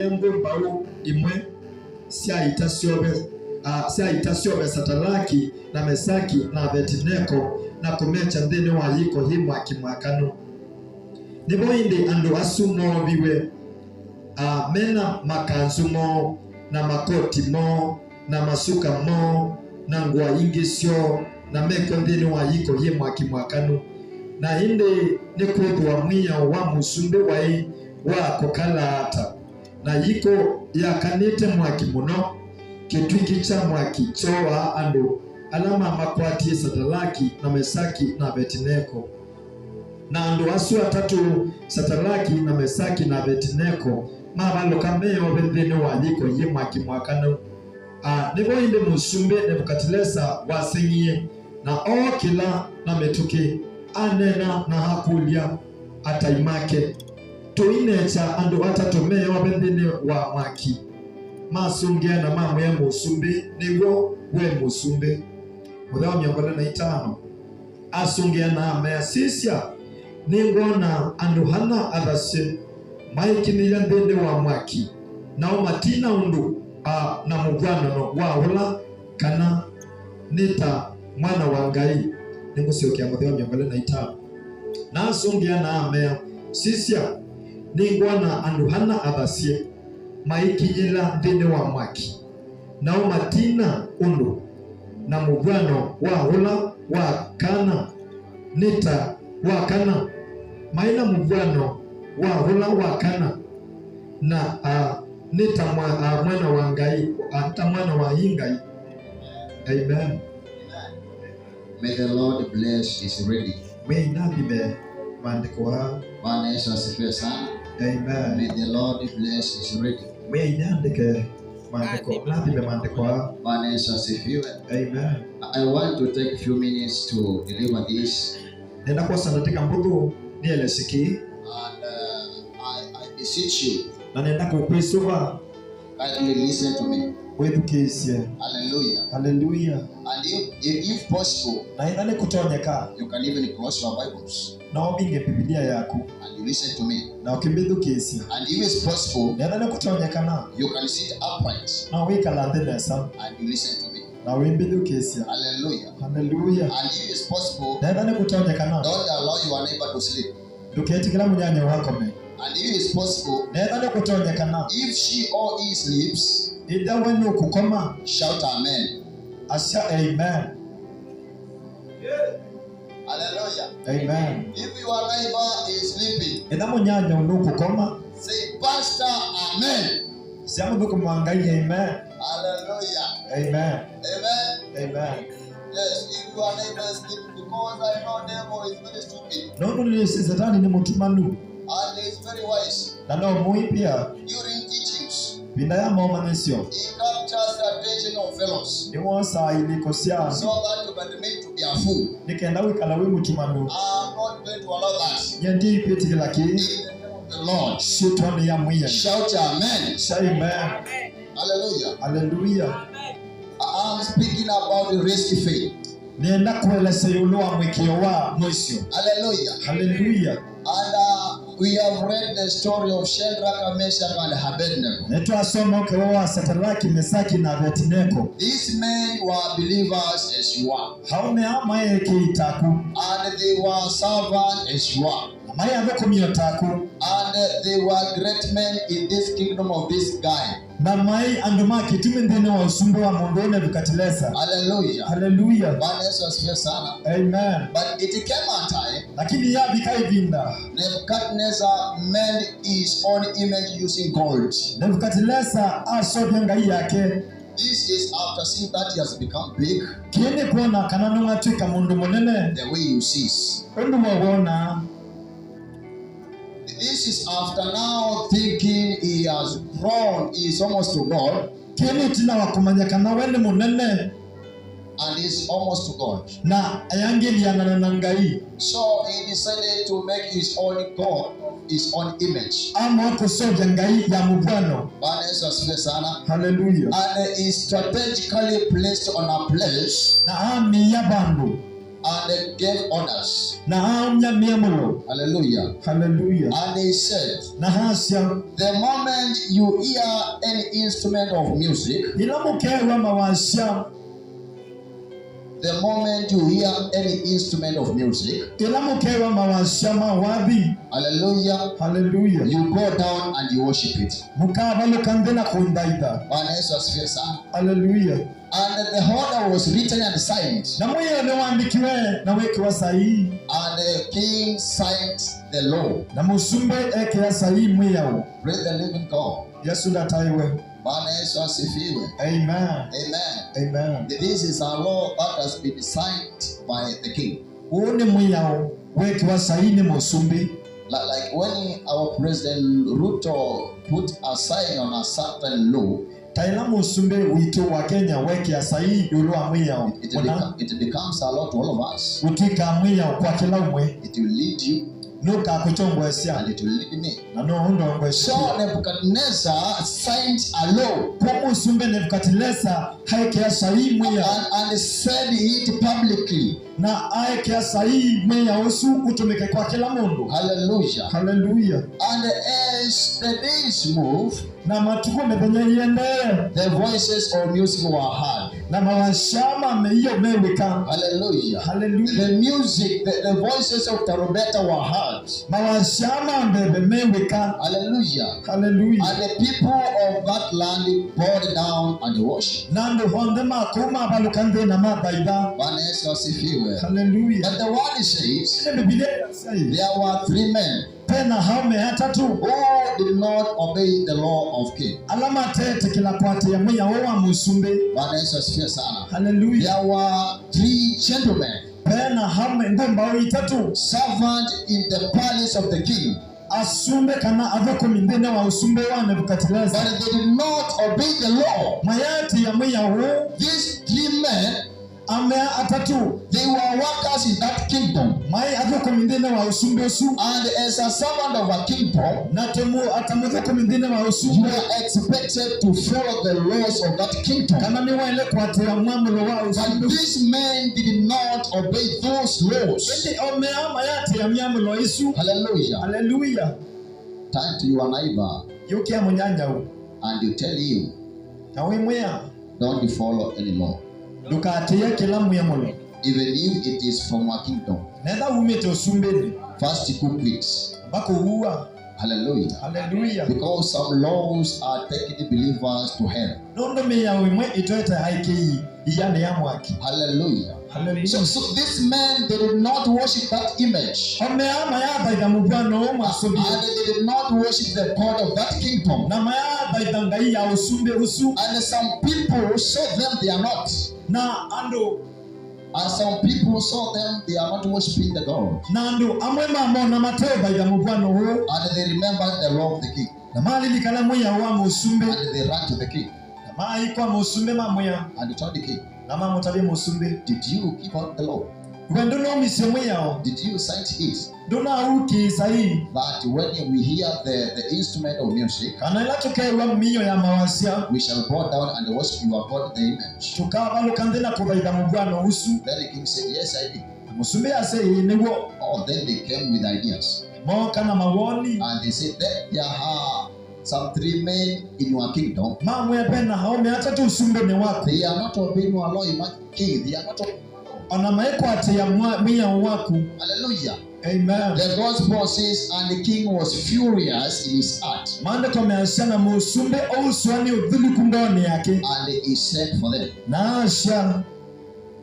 Embo mbao imwe siaitasiobe Sadraki na Mesaki na Abednego na kumecha nthini wa yiko hi mwakano nibo indi andu asumo biwe mena makanzu mo na makoti mo na masuka mo na ngwa ingisio na meko nthini wa yiko hi mwakano na indi ni kuthwa mwiya wa musumbi wai wa kukalata na yiko yakanite mwaki muno kitwiki cha mwaki choa andu alama makwatie Sadraki na Mesaki na Abednego na andu asu atatu Sadraki na Mesaki na Abednego mabaloka meyo bendene wa yiko ye mwaki mwakano nibo inde musumbe Nebukadneza wasenyie na okila na metuke anena na hakulia ataimake toinecha andu atatu meyo bendene wa mwaki masungia na mamwe ya musumbe nigo we musumbe mudhawa 25 asungia na ameasisia ningona andu hana athase maikinira ndende wa mwaki nao matina undu na mugwanano wa hula kana nita mwana wa Ngai ningusiokia mudhawa 25 na asungia na ameasisia ningona andu hana athase maikinyila ndende wa mwaki nao matina undu na mugwano wa hula wa kana nita wa kana maina mugwano wa hula wa kana na nita mwana wa Ngai ata mwana wa Ngai. Amen. May the Lord bless his reading. May nabibe mandikwa. Bwana Yesu asifiwe sana. Amen. May the Lord bless his reading. May nandike mandiko nabibe mandikwa. Bwana Yesu asifiwe. Amen. I want to take a few minutes to deliver this. Nenda kwa sandatika mbudu nielesiki. And I beseech you. Na nenda kukwisuba. Kindly listen to me. Wedukisye. Hallelujah. Hallelujah. And if possible, Na inane kutonyeka. you can even close your Bibles. Na obinge Biblia yako. And you listen to me. Na ukimbidukisye. And if it's possible, Na inane kutonyeka na. you can sit upright. Na wikala ndenesa. And you listen to me. Na wimbidukisye. Hallelujah. Hallelujah. And if it's possible, Na inane kutonyeka na. don't allow your neighbor to sleep. Duketi kila munyanya wako me. And if it's possible, Na inane kutonyeka na. if she or he sleeps, Ida wenu kukoma. shout amen. Asha amen. Hallelujah. Amen. If your neighbor is sleeping, Ida munyanya unu kukoma. say, Pastor, amen. Siamu duku mwangai amen. Hallelujah. Amen. Amen. Amen. Yes, if your neighbor is sleeping, because I know devil is very stupid Nono ni Satani ni mutumanu. and he is very wise. Na no mui pia. During teachings, Binda ya manisio. he captures the attention of fellows Ni wonsa ilikosia. so that you can make to be a fool. Nikenda wikala we mutumanu. I'm not going to allow that. Yendi ipiti kilaki. In the name of the Lord, Shitoni ya mwiya. shout amen. Amen. Hallelujah. Hallelujah. I'm speaking about the risky faith. Nienda kueleza yulua mwikio wa mwisio. Hallelujah. Hallelujah. And we have read the story of Shadrach, Meshach, and Abednego. Netu asoma ukewa Sadraki, Mesaki na Abednego. These men were believers as you are, Haume ama eke itaku. and they were servants as you are, Amaya ameko miyotaku. and they were great men in this kingdom of this guy. Na mai anduma kitume ndene wa usumbu wa mundu Nebukadneza. Hallelujah. Hallelujah. Bwana Yesu asifiwe sana. Amen. But it came a time Lakini ya bikai vinda. Nebuchadnezzar made his own image using gold. Nebukadneza asobya ngai yake. This is after seeing that he has become big, Kiene kuona kananu ngatuika mundu munene. the way you see. Undu mwagona. This is after now thinking he has grown, he is almost to God, Kiene tina wakumanyakana wene munene. and he is almost to God. Na ayangeli na ngai. So he decided to make his own God, his own image. Ama kusobya ngai ya mubwano. Bwana Yesu asifiwe sana. Hallelujah. And he is strategically placed on a place Na ami ya bandu. and gave orders. Na amya miamulo. Hallelujah. Hallelujah. And he said, Na hasya. the moment you hear any instrument of music, Ilamukewa mawasya. the moment you hear any instrument of music, Ilamukewa mawasya mawabi. hallelujah, Hallelujah. you go down and you worship it. Mukabalo kandena kundaida. Bwana Yesu asifiwe sana. Hallelujah. And the order was written and signed. Na mwenye newandikiwe na wekiwa sahihi. And the king signed the law. Na musumbe eke ya sahihi mwiyao. Praise the living God. Yesu dataiwe. Bwana Yesu asifiwe. Amen. Amen. Amen. This is a law that has been signed by the king. Uone mwiyao wekiwa sahihi ni musumbi. Like when our President Ruto put a sign on a certain law, Taila musumbe wito wa Kenya weke ya sahihi yulu wa mwiyao. it becomes a law to all of us. Utika mwiyao kwa kila umwe. It will lead you Nuka kuchongo esya. and it will lead me. Na no hundo ngwesya. So Nebuchadnezzar signed a law. Kwa musumbe Nebukadneza haike ya sahihi mwiyao. And said it publicly. Na aeke ya sahihi mwiyao usu utumike kwa kila mundu. Hallelujah. Hallelujah. And as the days move, Na matuko methenya yende. the voices of music were heard. Na mawashama meiyo meweka. Hallelujah. Hallelujah. The music, the voices of Tarumbeta were heard. Mawashama mbebe meweka. Hallelujah. Hallelujah. And the people of that land bowed down and worshiped. Nando honde makuma balukande na mabaida. Bwana Yesu asifiwe. Hallelujah. But the word says, Ile Biblia inasema there were 3 men tena haume hatatu who did not obey the law of king. alama tete kila kwate ya mwiya wa musumbe. Bwana Yesu asifiwe sana. Hallelujah. There were 3 gentlemen, Tena haume ngomba itatu servant in the palace of the king. asumbe kana avoko mindene wa usumbe wa Nebukadneza. But they did not obey the law. Mayati ya mwiya wo These 3 men, ame atatu they were workers in that kingdom. mai avoko mindene wa usumbe usu. And as a servant of a kingdom, Na temu atamuvoko mindene wa you usumbe. are expected to follow the laws of that kingdom. Kana ni waile kwate ya mwamulo wa But usumbe. these men did not obey those laws. Eti omea mayati ya mwamulo isu. Hallelujah. Hallelujah. Turn to your neighbor Yuki ya munyanja u. and you tell him, Na wimwea. don't follow any law. Dukatia kila mwamulo. Even if it is from a kingdom. Nenda umete usumbeni. First cook it. Bako huwa. Hallelujah. Hallelujah. Because some laws are taking believers to hell. Nondo meya wimwe itoeta haiki iyane ya mwaki. Hallelujah. Hallelujah. So these men, they did not worship that image. Omea mayata ida mubwano oma sobi. And they did not worship the God of that kingdom. Na mayata ida ngai ya usumbe usu. And some people saw them, they are not. Na ando. And some people saw them, they are not worshiping the God. Na ando amwe mamo na mateo ida mubwano huo. And they remembered the law of the king. Na mali likala mweya wa musumbe. And they ran to the king. Na maa ikuwa musumbe mamweya. And they told the king, Na maa mutabi musumbe. did you keep out the law? Wendo no misye mweya o. Did you cite it? Dona uki sahi. That when we hear the instrument of music, Kana ila tukewa miyo ya mawasia. we shall bow down and worship your God, the image. Tukabalo kandena kubaida mubwano usu. Then the king said, yes, I did. Musumbe ase niwo. Oh, then they came with ideas. Moka na mawoni. And they said, there are some 3 men in your kingdom. Mamwe pena haume hata tu usumbe ni wako. They are not obeying your law, king. They are not obeying. Ona maeko ate ya miya wako. Hallelujah. Amen. The gospel says, and the king was furious in his heart. Mande komeashana musumbe ouswani udhuli kundoni yake. And he sent for them. Na asha.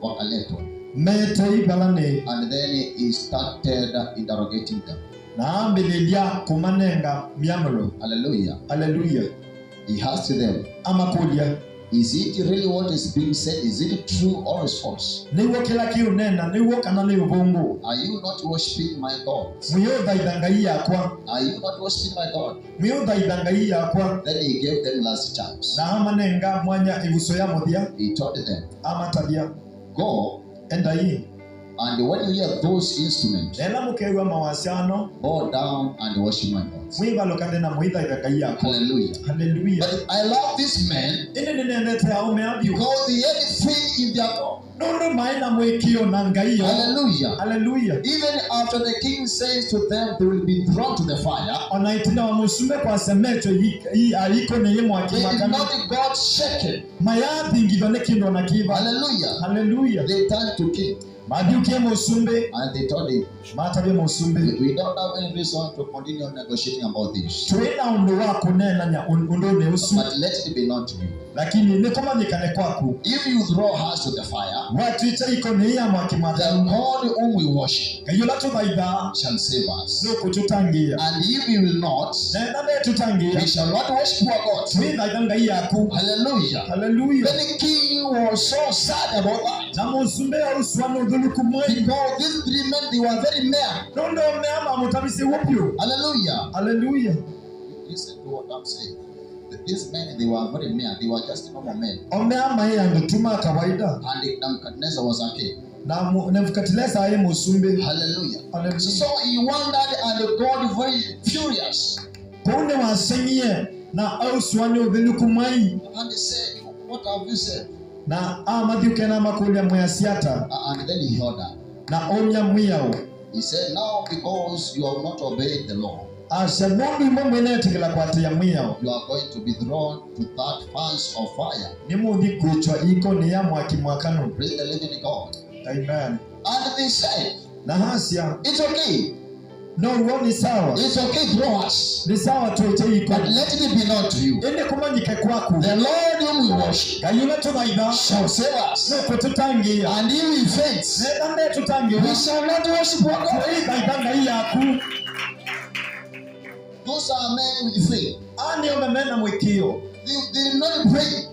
Or a letter. Mete ibalane. And then he started interrogating them. Na ambililia kumanenga miamulo. Hallelujah. Hallelujah. He asked them, Amakulia. is it really what is being said? Is it true or is false? Niwo kila kiu nena. Niwo kanani ubongo. Are you not worshiping my God? Mwiyo daidangai yakwa. Are you not worshiping my God? Mwiyo daidangai yakwa. Then he gave them last chance. Na amanenga mwanya ibuso ya mudia. He told them, Amatabia. go Enda hii. And when you hear those instruments, Nena mukewa mawasiano. bow down and worship my God. Mwiba lokande na muitha ikakai yako. Hallelujah. Hallelujah. But I love this man Ine nenete aume abio. because he had faith in their God. Nondo maina mwekio na ngaiyo. Hallelujah. Hallelujah. Even after the king says to them they will be thrown to the fire, Onaitina wa musume kwa semecho hii aliko ne yemo they did akimakana. not got shaken. Mayathi ngidone kindo na kiva. Hallelujah. Hallelujah. They turned to king Madiuke musumbe. and they told him, Matabe musumbe. we don't have any reason to continue negotiating about this. Tuina undo wako nena nya undo ne usu. But let it be known to you. Lakini nikoma nikane kwako. If you throw us to the fire, Watu icha iko ne ya the mwakimakana. God whom we worship Kayola tubaida. shall save us. Nuko tutangia. And if we will not, Nena ne tutangia. we shall not worship our God. Tuina ngai yako. Hallelujah. Hallelujah. Then the king was so sad about that. Na musumbe ya uswano dhuluku mwenye. Because these three men, they were very mere. Nondo meama mutabisi wupyo. Hallelujah. Hallelujah. Listen to what I'm saying. These men, they were very mere. They were just normal men. Omeama ya ndutuma kawaida. And Nebuchadnezzar was a king. Na Nebuchadnezzar aye musumbe. Hallelujah. Hallelujah. So he wondered and got very furious. Kone wasenye na uswano dhuluku mwenye. And he said, what have you said? Na amadhiuke na makulia mwasiata. And then he ordered. Na onya mwiyao. He said, now because you have not obeyed the law, Asha mundu mwene tigila kwa tia mwiyao. you are going to be thrown to that furnace of fire. Nimuthi kuchwa iko ni ya mwakimwakano. Praise the living God. Amen. And they said, Na hasia. it's okay. No, uo ni sawa. It's okay, throw us. Ni sawa tuite iko. But let it be known to you. Ende kumanyike kwaku. The Lord whom we worship Kayula tubaida. shall save us. Nuko tutangia. And if we faint, Nena ne tutangia. we shall not worship our God. Tuita idanga yaku. Those are men with faith. Ani omemena mwikio. They did not pray.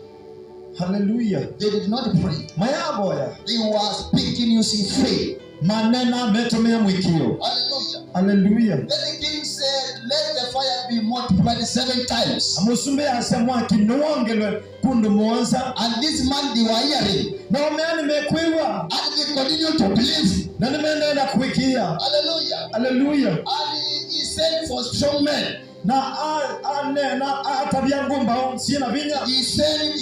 Hallelujah. They did not pray. Mayaboya. They were speaking using faith. Manena metomea mwikio. Hallelujah. Hallelujah. Then the king said, let the fire be multiplied 7 times. Musumbe asemwa kinuongelwe kundu mwanza. And this man, they were hearing. Na omeani mekwiwa. And they continued to believe. Na nimeenda kuikia. Hallelujah. Hallelujah. And he sent for strong men. Na atabia ngumba sina vinya. He sent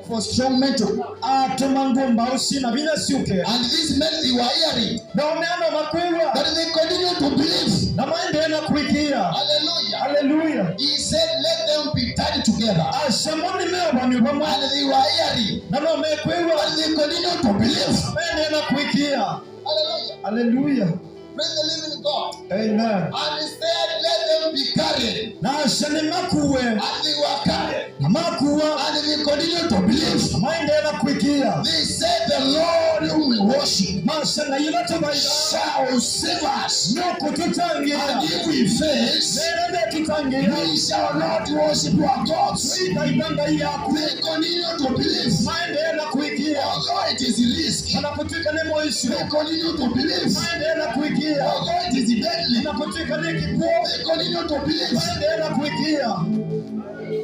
for strong men to come. Atuma ngumba sina vinya siuke. And these men, they were hearing. Na omeana makwiwa. But they continued to believe. Na maendeena kuikia. Hallelujah. Hallelujah. He said, let them be tied together. Asemoni mewa ni wama. And they were hearing. Na mekwiwa. And they continued to believe. Maendeena kuikia. Hallelujah. Hallelujah. Praise the living God. Amen. And he said, let them be carried. Na aseni makuwe. And they were carried. Na makuwa. And they continued to believe. Maendeena kuikia. They said, the Lord whom we worship Masana yila tubaida. shall save us. Nuko tutangia. And if we face, Nene tutangia. we shall not worship our gods. Tuita idanga yaku. They continue to believe. Maendeena kuikia. Although it is risk, Anapotika ni moishi. they continue to believe. Maendeena kuikia. Although it is deadly, Anapotika ni kikuo. they continue to believe. Maendeena kuikia.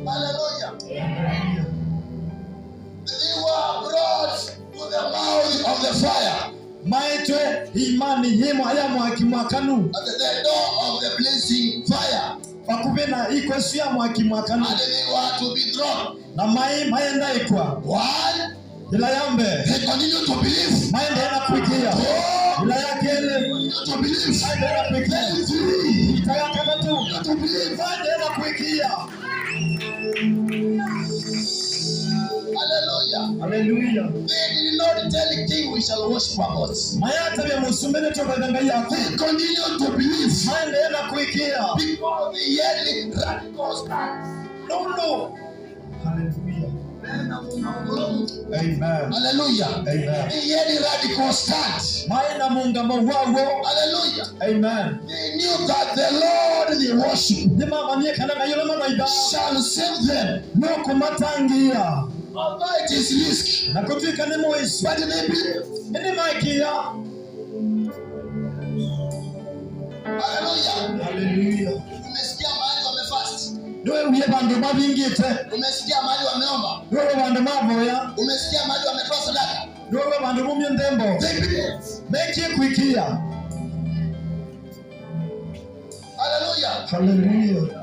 Hallelujah. They were brought to the mouth of the fire, Maitwe imani himo haya mwakimwakanu. at the door of the blazing fire, Pakubena ikwesu ya mwakimwakanu. and they were to be thrown. Na maenda ikwa. One, Ila yambe. they continue to believe. Maendeena kuikia. Two, Ila yakele. continue to believe. Maendeena kuikia. Then three, Itayakana tu. to believe. Maendeena kuikia. Hallelujah. Hallelujah. They did not tell the king we shall worship our gods. Mayata vya musumbene toka danga yako. They continue to believe Maendeena kuikia. because they heard the radical stance. No. Hallelujah. Amen. Hallelujah. Amen. They heard the radical stance. Maina mungamo wawo. Hallelujah. Amen. They knew that the Lord they worship Ni mama nye kana ngayo mama ida. shall save them. No kumatangia. Although it is risk, Na kutika ni moishi. but they believe. Ni maikia. Hallelujah. Hallelujah. Umesikia mahali wamefast. Ndio wiye bandu mabingite. Umesikia mahali wameomba? Ndio bandu mavoya. Umesikia mahali wametoa sadaka? Ndio bandu mumye ndembo. They believe. Make kuikia. Hallelujah. Hallelujah.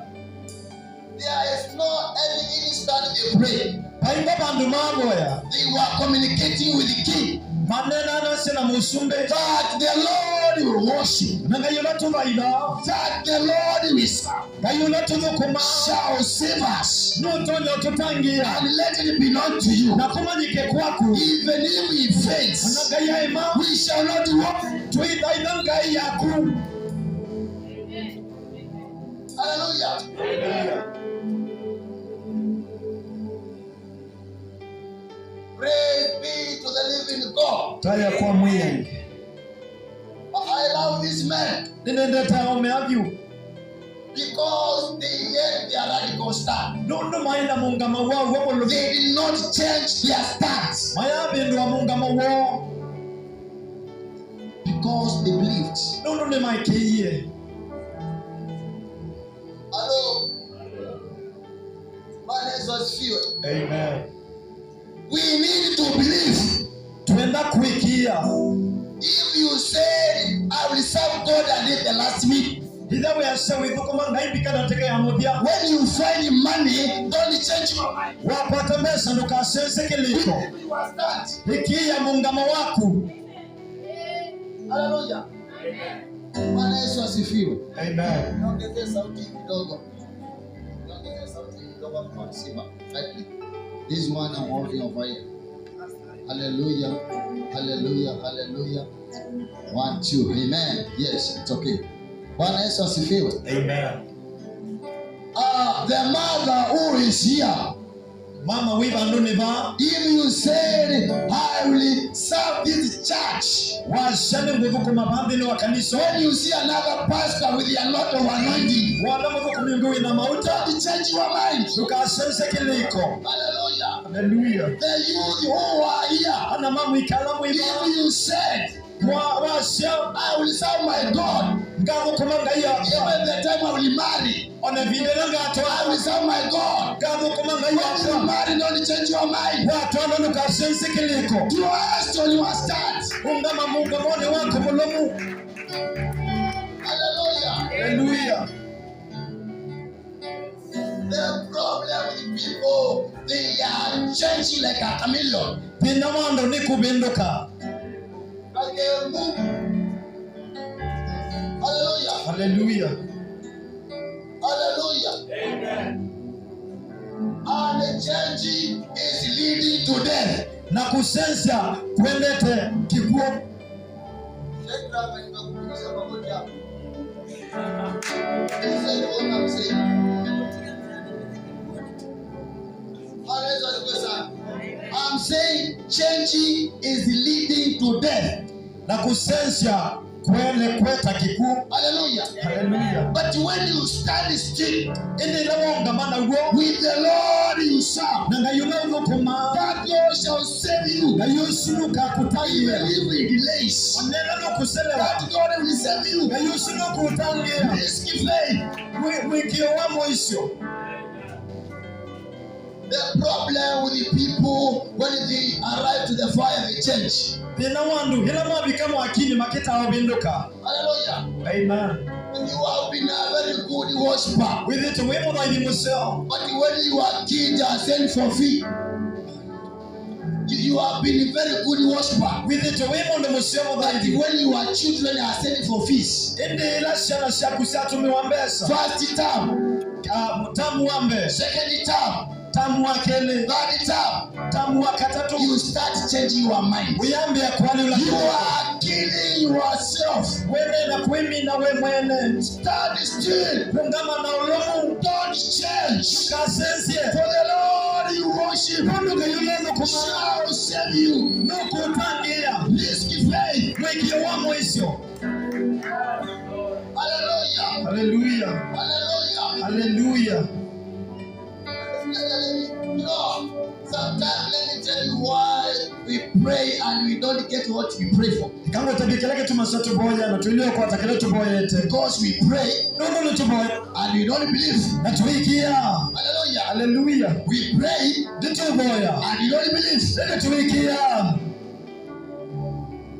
There is no any instant they pray. Haimba bandu mavoya. They were communicating with the king. Manena na sina musumbe. That the Lord will worship. Nangayula tuvaida. That the Lord will serve. Ngayula tuvukuma. Shall save us. Nutonyo tutangia. And let it belong to you. Na kumanyike kwaku. Even if we faint, we shall not walk. Tuidaida ngai yaku. Hallelujah. Praise be to the living God. Taya kwa mwenye. I love this man Ninende taome avyu. because they held their radical stand. Nundu maina mungama wao wapolo. They did not change their stance Maya bindu wa mungama wao. because they believed. Nundu ni maikiye. Hello. Man is few. Amen. We need to believe. Tuenda kuikia. If you say, I will serve God and eat the last meat. Hida we asa withukuma ngai bikada teke ya mudia. When you find money, don't change your mind. Wapata mesa nukasense kiliko. You are start. Ikia mungama waku. Hallelujah. Bwana Yesu asifiwe. Amen. Niongezee sauti kidogo. Kwa Simba. This one I'm holding over here. Hallelujah. Hallelujah. Hallelujah. 1, 2. Amen. Yes, it's okay. Bwana Yesu asifiwe. Amen. The mother who is here. Mama wiba nduni ba. If you said, I will serve this church. Washane mvukuma bambini wa kanisa. When you see another pastor with a lot of anointing, Wala mvukuma yungu ina mauta. don't change your mind. Nukasense kiliko. Hallelujah. Hallelujah. The youth who are here. Ana mamu ikala mwiba. If you said, Washa. I will serve my God. Ngavu kumanga iya. Even the time I will marry, Ona videla ngato. I will serve my God. Ngavu kumanga When you iya. marry, don't change your mind. Watu wana nukasense kiliko. Trust on your start. Ungama munga mwone wako molomu. Hallelujah. Hallelujah. The problem with people, they are changing like a chameleon. Pina wando ni kubinduka. Like they move. Hallelujah. Hallelujah. Hallelujah. Amen. And the change is leading to death. Na kusensia kwendete kikuo. I'm saying change is leading to death. Na kusensia kwele kweta kikuo. Hallelujah. Hallelujah. But when you stand still Indi lawonga mana uo. with the Lord you serve, Na ngayuna uvukuma. that Lord shall save you. Na yusunuka Even kutayiwe. if it delays, Onena nukuselewa. that God will save you. Na yusunuka utangia. Risky faith. Mwikio wa moisho. The problem with the people when they arrive to the fire, they change. Pina wandu hila mwabika mwakini makita wabinduka. Hallelujah. Amen. You have been a very good worshiper. With it we mo dai museo. But when you are kids are sent for fee, you have been a very good worshiper. With it we mo ndo museo But dai. when you are children are sent for fees. Indi ila shana shaku satumi wambesa. First term, Tamu wambe. second term, Tamu wakele. third term, Tamu wakatatu. you start changing your mind. Uyambe ya kwani ula. You are killing yourself. Wene na kwimi na we mwene. Stand still. Kungama na ulomu. Don't change. Kasensie. For the Lord you worship Kunduka yule nukumana. shall save you. Nuku utangia. Risky faith. Mwikio wa moisho. Hallelujah. Hallelujah. Hallelujah. Hallelujah. You know, sometimes let me tell you why we pray and we don't get what we pray for. Kama utabikeleke tumasoto boya na tulio kwa takele tuboya ete. Because we pray Nono tuboya and we don't believe. na tuikia. Hallelujah. Hallelujah. We pray Tuboya and we don't believe. na tuikia.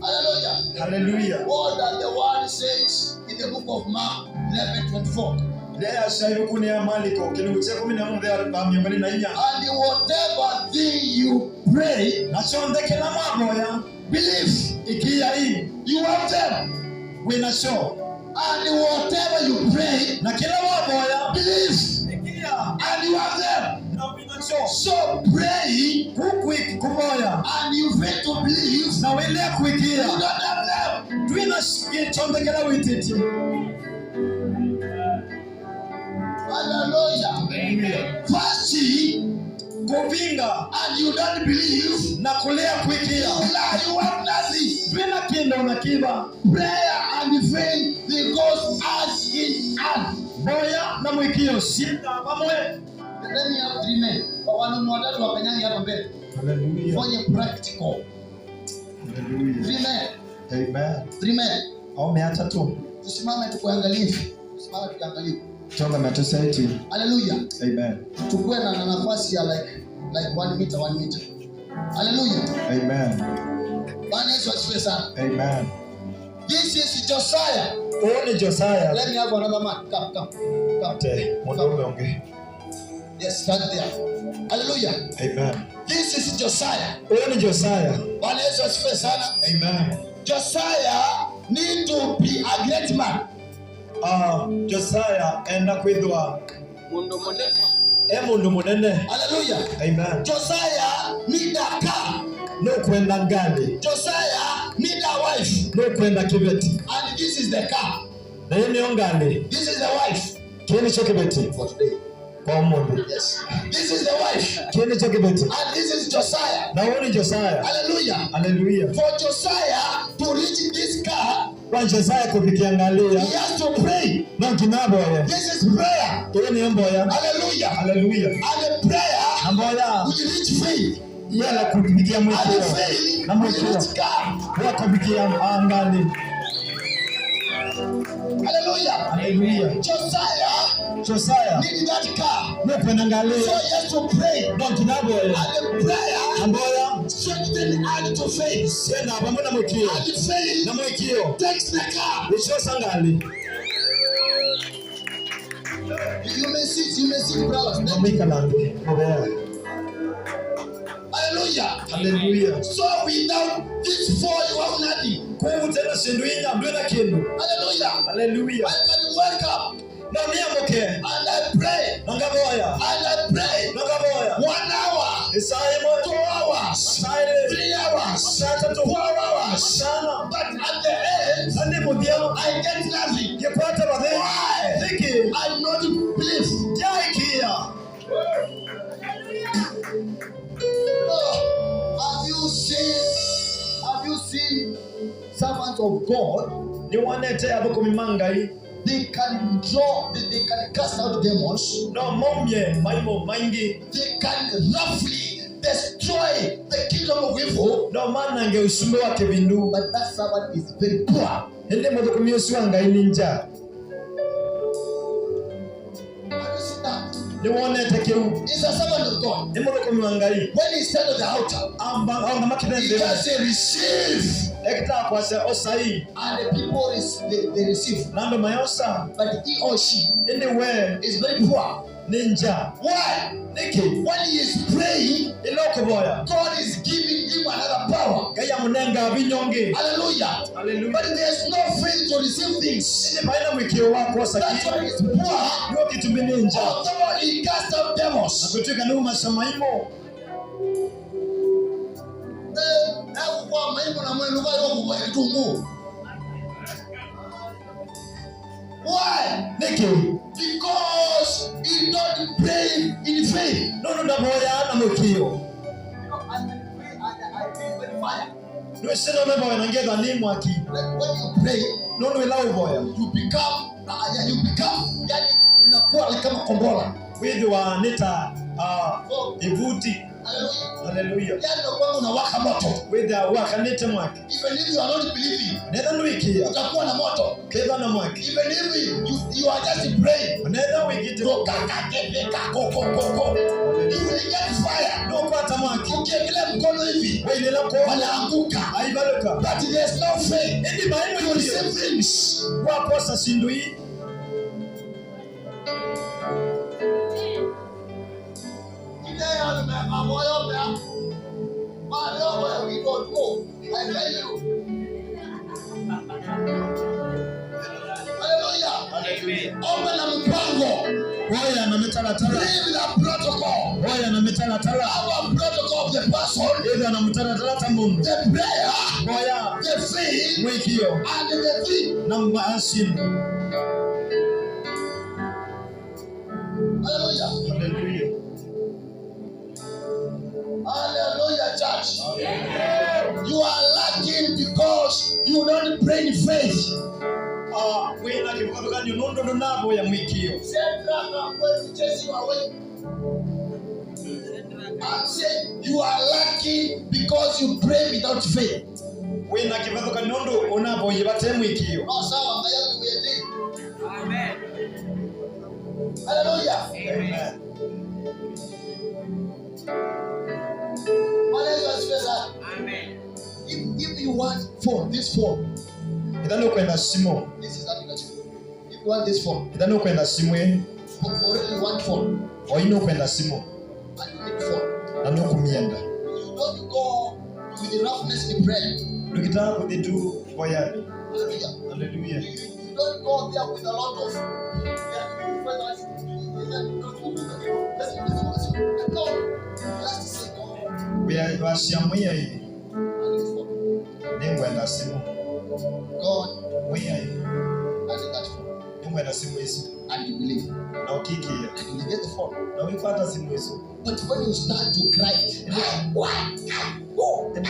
Hallelujah. Hallelujah. What does the word says in the book of Mark 11:24? Lea shairi kuni ya Maliko kilugutia 11:24. And whatever thing you pray, Na chonde kila maboya believe, ikia hii you have them. wina show. And whatever you pray, Na kila maboya believe, ikia and you have them. na wina show. So pray Kukwik kuboya and you fail to believe, na wile you kuikia. don't have them. Twina chonde kila wititi. Hallelujah. Fasting Kupinga and you don't believe, na kulea kuikia. you have nothing. Twina kindo na kiba. Prayer and faith, they go as in hand. Boya na mwikio sita pamwe. Let me have 3 men. Wanaume watatu wakanyange hapa mbele. Hallelujah. Fanye practical. Hallelujah. 3 men. Amen. 3 men. Au meacha tu. Tusimame tukuangalie. Tusimame tukiangalie. Chonga matusaiti. Hallelujah. Amen. Tukue na nafasi ya like 1 meter. Hallelujah. Amen. Bwana Yesu asifiwe sana. Amen. This is Josiah. Uone Josiah. Let me have another man. Come. Mwanaume onge. Yes, stand there. Hallelujah. Amen. This is Josiah. Uone Josiah. Bwana Yesu asifiwe sana. Amen. Josiah need to be a great man. Josiah enda kwithwa mundu munene. Hallelujah. Amen. Josiah need a car. No kwenda ngali. Josiah need a wife. No kwenda kibeti. And this is the car. Na yeye ngali. This is the wife. Kini cho kibeti. For today. Kwa mundu. Yes. This is the wife. Kini cho kibeti. And this is Josiah. Na uone Josiah. Hallelujah. Hallelujah. For Josiah to reach this car, Kwa Josiah kufikiangalia. he has to pray. Na kinaboya. This is prayer. Ile ni mboya. Hallelujah. Hallelujah. And the prayer Mboya. will reach faith. Yala kufikia And the mwiko. faith Na will mwiko. reach God. Kwa kufikia angali. Hallelujah. Hallelujah. Josiah Need that car. no kwenda So ngali. he has to pray. No kinaboya. And the prayer Mboya. strengthens hand to faith. Sena pamoja mwikio. And the faith Na mwikio. takes the car. Nishosa ngali. You may sit, brothers. Mwika langu. Mboya. Hallelujah. Hallelujah. So without this four, you have nothing. Kwa tena shinduinya mbona kindu. Hallelujah. Hallelujah. I can wake up Na niamoke. and I pray. Nangaboya. And I pray. Nangaboya. 1 hour. Isaye mo 2 hours. Saile. 3 hours. Sata to 4 hours. sana. But at the end, Ande mudia. I get nothing. Yepata badhe. Why? Thinking. I not believe. Jaikia. Oh, have you seen servants of God? Ni wanete aboko mimangai. They can they can cast out demons. No momye maimo maingi. They can roughly destroy the kingdom of evil. No mana nge usumbe wake bindu. But that servant is very poor. Ende moto kumiyoswa ngai ninja. Have you seen that? Ni wanete keu. He's a servant of God. Ni moto kumimangai. When he stand on the altar, Amba makine he just say receive. Ekta kwa se osai. And the people they receive. Nando mayosa. But he or she Anywhere is very poor. ninja. Why? Niki. When he is praying, Iloko boya. God is giving him another power. Kaya munenga binyonge. Hallelujah. Hallelujah. But there's no faith to receive things. Ile baina mwikio wako That's saki. why he's poor. Yo kitu bininja. Although he cast out demons. Nakutika numa shamaimo. Why? Niki. Because he don't pray in faith. Nono da boya na mwikio. I feel very fire. Nwe sino meba wenangeza ni mwaki. Like when you pray, Nono ilau boya. you become yani unakuwa kama kombola. Withi wa nita ivuti. Hallelujah. Yaani kwamba unawaka moto. With the work and it mwaki. Even if you are not believing, Nenda wiki. utakuwa na moto. Keva na mwaki. Even if you are just praying, Nenda wiki. you will get fire. No kwata mwaki. Ukiekelea mkono hivi, Wewe lako wanaanguka. Aibaluka. But there's no faith. Ndi maimo You receive things. Waposa sindui. Today I'm my boy there. Where we don't go. I tell you. Hallelujah. Open na mpango. Hoya na mitalatala. Live the protocol. Hoya na mitalatala. Our protocol of the person. Eza na mitalatala tamungu. The prayer. Hoya. The faith. Wikio. And the thing. Na maashimu. Hallelujah. Hallelujah. Hallelujah, church. You are lacking because you don't pray in faith. Wena kivuka kanyo nondo nabo ya mwikio. I'm saying you are lacking because you pray without faith. Wena kivuka kanyo nondo onabo yebate mwikio. Oh, sawa, ngaya kuwezi. Amen. Hallelujah. Amen. Amen. If you want phone, this phone. Idano kwenda simu. This is that. If you want this phone. Idano kwenda simu. For really one phone. Oino kwenda simu. And you need phone. Na nukumienda. You don't go with the roughness in prayer. Lukita kudidu boyani. Hallelujah. Hallelujah. You don't go there with a lot of Washiamwia hii. Ningwenda simu. God, Mwia hii. and that phone. Ningwenda simu hizo. And you believe. Na ukikia. And you get the phone. Na ukipata simu hizo. But when you start to cry,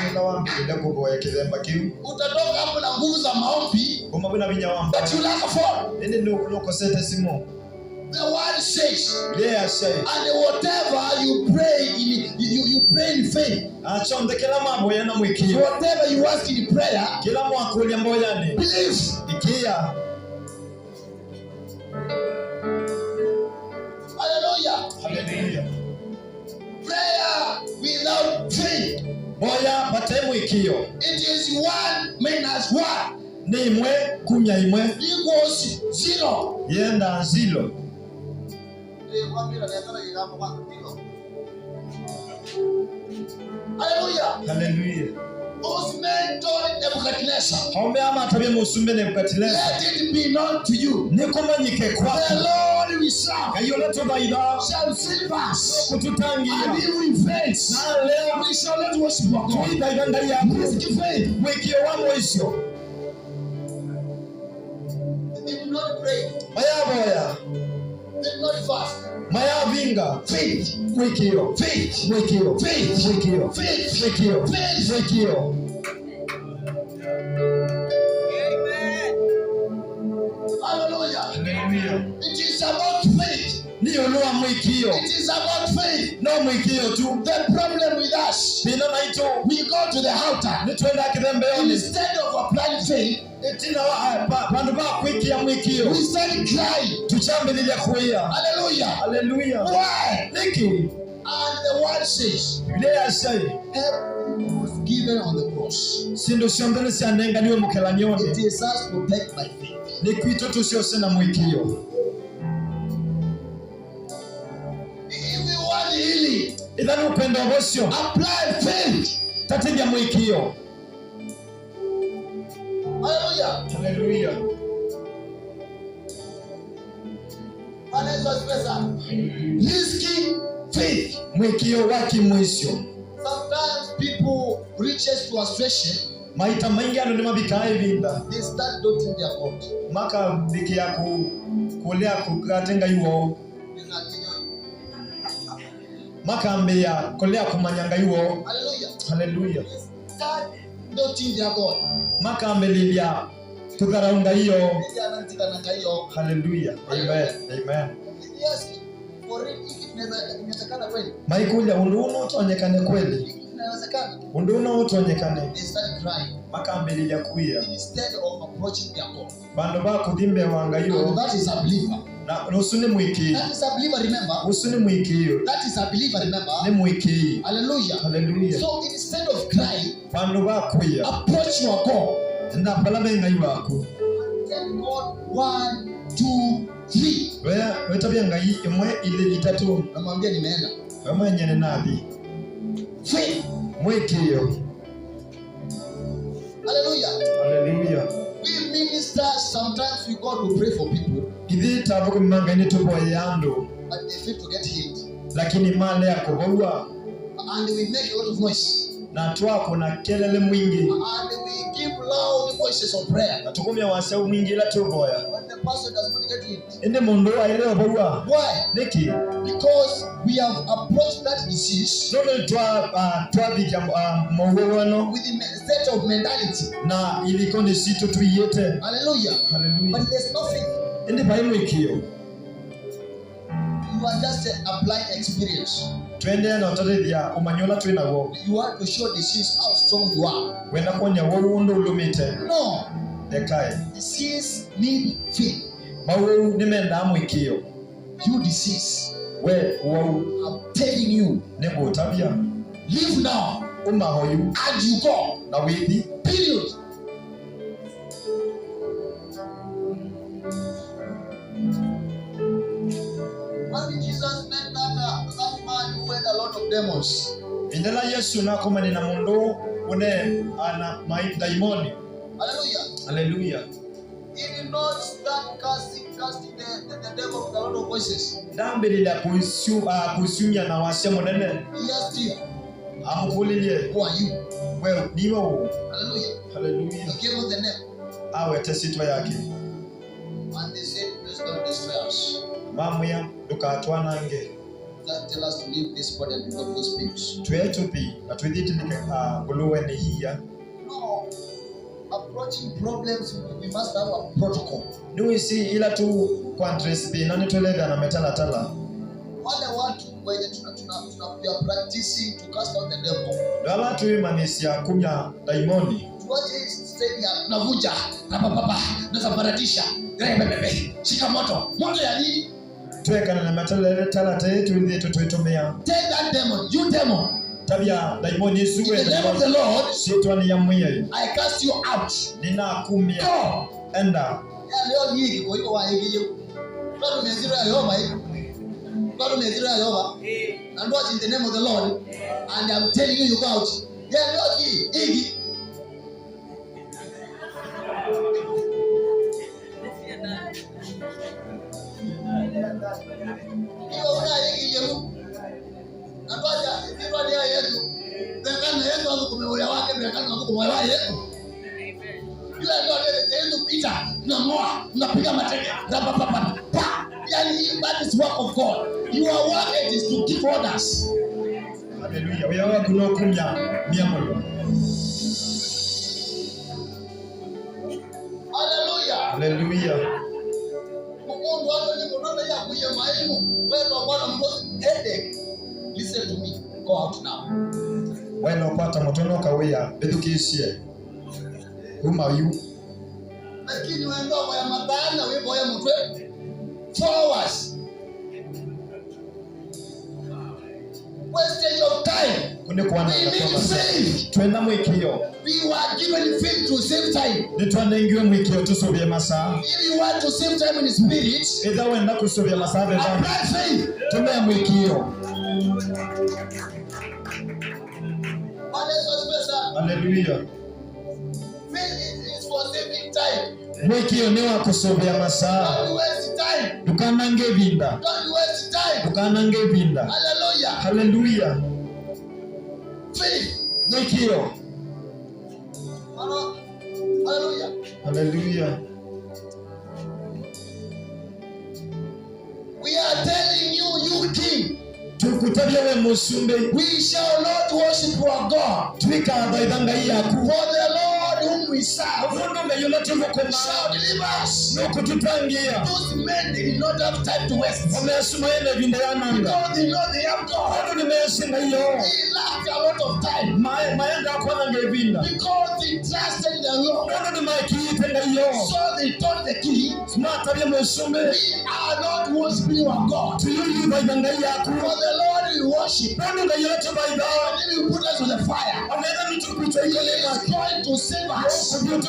Ndio wangu ndako boya kidemba kiu. utatoka hapo na nguvu za maombi. Kama bina binya wamba. But you lack a phone. Ndio loko sete simu. The word says, Yeah, say. and whatever you pray you pray in faith. Achonde kila mambo yana mwikio. Whatever you ask in prayer, Kila mwako ile mboyani. believe. Ikia. Hallelujah. Hallelujah. Prayer without faith. Boya pate mwikio. It is 1 minus 1 Ni imwe kumya imwe. equals 0. Yenda zilo. Hallelujah. Hallelujah. Those men told Nebuchadnezzar, Haumbe ama tabe musumbe Nebuchadnezzar. let it be known to you. Nikumanyike The kwako. Lord we serve Kayole tubaida. shall save us. Kututangia. And he will face. Na leo We shall not worship our God. tuida iganga yako. Risky faith. Mwikio wa mwisho. They did not pray. Maya boya. They did not fast. Maya vinga. Faith. Mwikio. Faith. Mwikio. Faith. Mwikio. Faith. Mwikio. Faith. Mwikio. Hallelujah. Hallelujah. It is about faith. Niyo nuwa mwikio. It is about faith. No mwikio tu. The problem with us, Pina naito. we go to the altar. Nitwenda kidembeoni. Instead of applying faith, Etina bandu ba kwikia mwikio. we start crying. Tuchambe lile kuia. Hallelujah. Hallelujah. Why? Niki. And the word says, Bile ya say. help was given on the cross. Sindu siambele sianenga niwe It mukelanyoni. is us protect by faith. Nikwito tusiose na mwikio. If you want healing, Idhani upendo wabosio. apply faith. Tatija mwikio. Hallelujah. Hallelujah. Risky faith. Mwikio waki mwisho. Sometimes people reaches frustration. Maita maingi ano ni mabikae vinda. They start doubting their God. Maka biki ya kulea kukatenga yuo. Maka ambia kulea kumanyanga yuo. Hallelujah. Hallelujah. They start doubting their God. Maka ambelilia kudharaunga hiyo. Hallelujah. Amen. Amen. Yes, for for real, inawezekana kweli. Maikuja undu uno tonyekane kweli. Inawezekana. Undu uno tonyekane. They started crying. Makambelilya kuya. Instead of approaching their God. Bandu bakuthimbe wangayo. And that is a believer. Na usuni mwiki. That is a believer, remember. Usuni mwiki yo. That is a believer, remember. Ni mwiki. Hallelujah. Hallelujah. So instead of crying, bandu bakuya. Approach your God. Nda palame ngai wako. Tell God 1, 2, 3. Wewe tabia ngai imwe ile itatu. Namwambia nimeenda. Wewe mwenyewe nabii. Faith. Mwekio. Hallelujah. Hallelujah. We ministers sometimes we go to pray for people. Hivi tabuko manga ni tupo yando. But they fail to get healed. Lakini mali yako baua. And we make a lot of noise. Na twako na kelele mwingi. And we give loud voices of prayer. Na tukumia wasau mwingi la tuboya. But the person does not get healed. Ende mundu aelewa baua. Why? Niki? Because we have approached that disease. Ndio twabika mowano With the state of mentality. na iliko ni situ tuiyete. Hallelujah. Hallelujah. But there's no faith. Ende bai mwekio. You are just a blind experience. Twende na utarithia umanyola twinago. You want to show disease how strong you are. Wenda konya wawundo ulumite. No. Dekai. Disease need faith. Mawu nimenda mwekio. You disease. We wau. I'm telling you. Nebo tabia. Live now. Umahoyu. And you go. Na withi. Period. When Jesus met that man who had a lot of demons. Indela Yesu nakomani na mundu une ana daimoni. Hallelujah. Hallelujah. He did not start casting the devil with a lot of voices. Dambili la kusumya na wasya munene. He asked him, Amukulilie. who are you? Wewe niwe uo. Hallelujah. Hallelujah. He gave us the name. Awe tesitwa yake. And they said, please don't destroy us. Mamuya dukatwa nange. Just tell us to leave this body and go to those pigs. Twetupi atwithitilike buluwe ni hiya. No. Approaching problems, we must have a protocol. Nuisi ila tu kwa address bi nani tulevya na metala. Wale watu wenye we are practicing to cast out the devil. Dala tuimanisia kumya daimoni. Tuache stay ya tunavunja na papa na sabaratisha. Shika moto. Moto ya nini? Tuwekana na metala tetu ili tuitumia. Take that demon, you demon. Tabia daimoni In suwe the name of the Lord, sitwani ya mwiye. I cast you out. Nina kumia. Go. Enda. Ya leo nyingi kwa hiyo waingie. Bado meziro ya Yehova hiyo. Bado meziro ya Yehova. And watch in the name of the Lord. And I'm telling you, you go out. Ya leo hii. Hiyo unaingia yetu. Na ngoja ndio ndio yetu. Bekana yetu hapo kumeoya wake, bekana hapo kumeoya wake. Yule ndio ndio pita na moa, unapiga mateke. Rapapapa. Yani that is work of God. Your work is to give orders. Hallelujah. Wewe kuna kumya miamoyo. Hallelujah. Hallelujah. Mungu wako ni mtoto ya kuya maimu. Wewe ndo bwana mbozi headache. Listen to me. Go out now. Wewe unapata mtono kawia edukishie. Umayu. Lakini wewe ndo kwa mabana wewe boya mtwe. Forwards. Wasting your time. Kune kuana We need faith. twenda mwikio. We were given faith to save time. Nitwanengiwe mwikio tusobye masaa. If you want to save time in the spirit, Ida wenda kusobya masaa beba. apply faith. Tumea mwikio. Hallelujah. Faith is for saving time. Mwikio ni wa kusobya masaa. Don't waste time. Dukanange binda. Don't waste time. Dukanange binda. Hallelujah. Hallelujah. Faith. Mwikio. Hallelujah. Hallelujah. We are telling you, you king, Tukutabya we musumbe. we shall not worship our God. Twika abaidanga yaku. For the Lord whom we serve shall deliver us. Those men, they did not have time to waste. Because they know they have God. They lacked a lot of time. Because they trusted in the Lord. So they told the king, we are not worshiping our God. For the Lord we worship. And He will put us on the fire. He is going to save us. And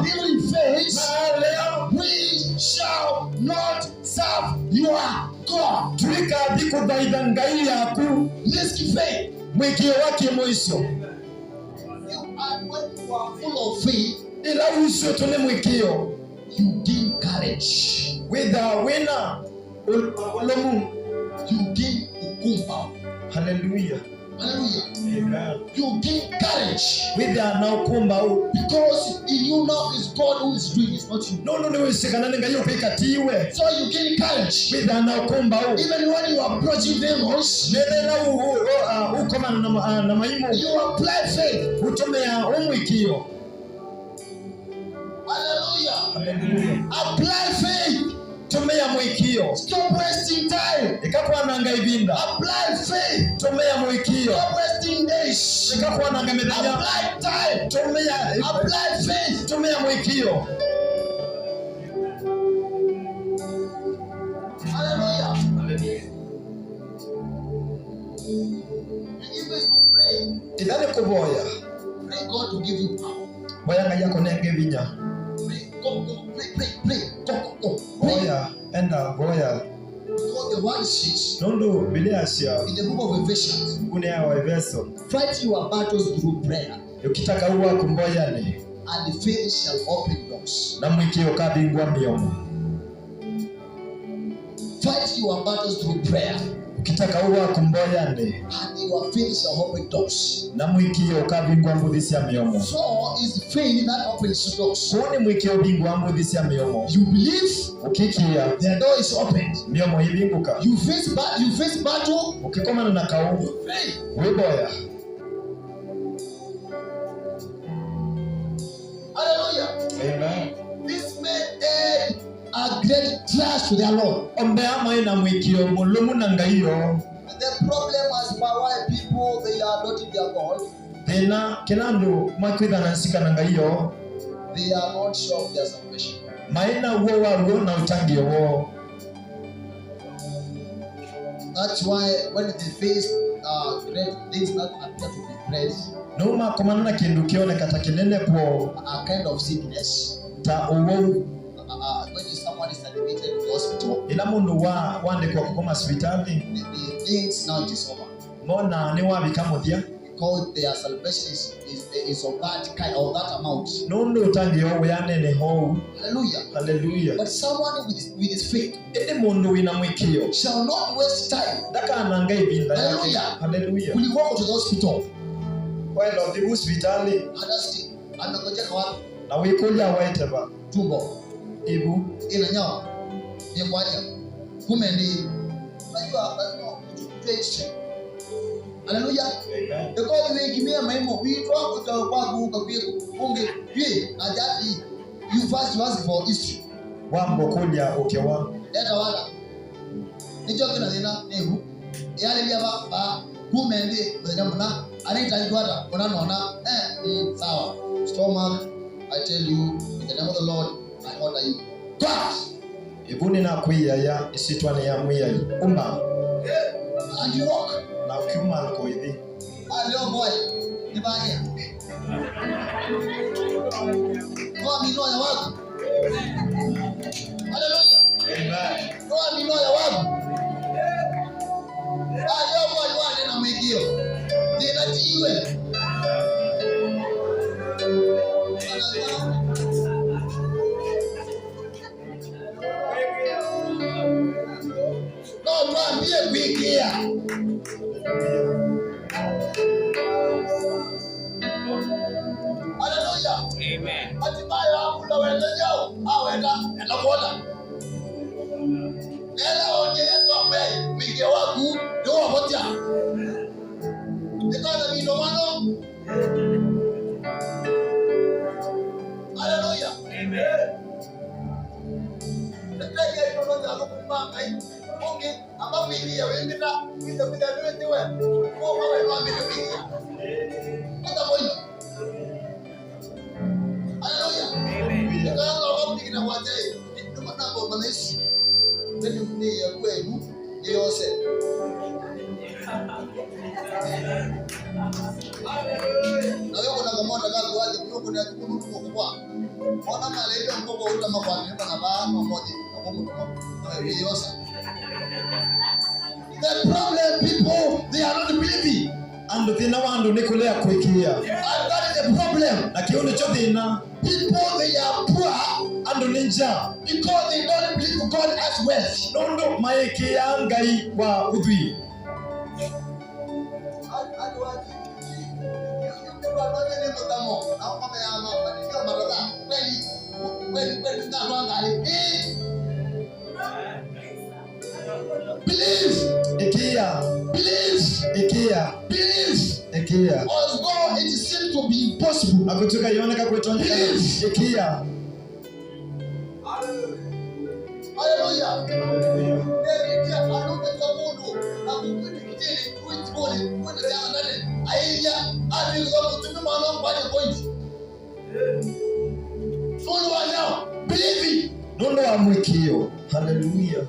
if we face, we shall not serve your God. Let's faith. When you are full of faith, you gain courage. With the winner, you gain ukumba. Hallelujah. Hallelujah. Amen. You gain courage. With the now kumba, because in you now is God who is doing it, not you. No. So you gain courage. With the now kumba, even when you are approaching demons, you apply faith. Hallelujah. Hallelujah. Apply faith. Stop wasting time. Apply faith. Stop wasting days. Apply time. Apply faith. Hallelujah. If it's to pray, pray God to give you power. Pray. Because the word says in the book of Ephesians, fight your battles through prayer, and the faith shall open doors. Fight your battles through prayer, and your faith shall open doors. So is faith that opens doors. You believe, the door is opened. You face battle, you pray. Hallelujah. Amen. This man had a great trust to their Lord. The problem is why people, they are not in their God. They are not sure of their salvation. That's why when they face great things that appear to be praise, a kind of sickness, when someone is admitted to the hospital, the things now it is over. Because their salvation is of that kind, of that amount. Hallelujah. Hallelujah. But someone with his faith shall not waste time. Hallelujah. Hallelujah. Will you walk to the hospital? Well, the hospital. Tumbo. Ibu. Inanyao. Yekwaja. Kumendi. Unajua hallelujah. Because we give me a memo, we talk about you first ask for history. Stomach, I tell you, in the name of the Lord, I order you. And you walk. Hello, boy. Hallelujah. Amen. Hallelujah. Amen. Hatimaye unawelezao awenda anakuona. Leo ongezo ambaye mige wangu ndio wapotea. Because mimi ndo mano. mama okay ambapo ingia wewe bila wewe kwa wewe mama ingia hata boy haleluya amen ndio hapo kina waje ndio mambo manaishi ndio ni ya kwenu yose na wewe unakamata kazi waje kuna kitu kwa ona malaika mkoko ule makwani na baa mmoja na mtu mmoja yosa. The problem people they are not believing and thina wandu nikulea kuikia and that is the problem na kiuno cho thina people they are poor and ninja because they don't believe God as wealth nondo maiki ya ngai wa uthwi Ikia. Although it seems to be impossible, akutuka yoneka kwetoneka ikia. Hallelujah. Believe nondo wa mwikio. Hallelujah.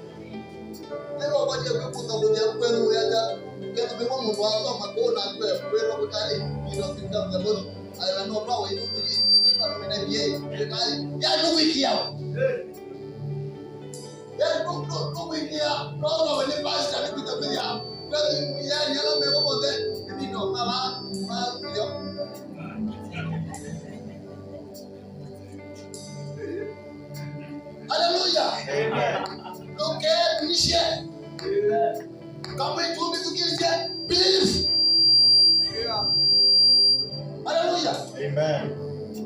Leo kwa hiyo kutokuja kwenu yaja kama bebo mungu wako makona kwenu kutali ndio kinga mzaboni ana no power hiyo ndio na bie ya ndio wiki yao ya ndio wiki yao ndio wale basi alipita pia kwa ya nyala mebo bote ndio mama ndio hallelujah amen okay nishe kama itu mtukirije believe hallelujah amen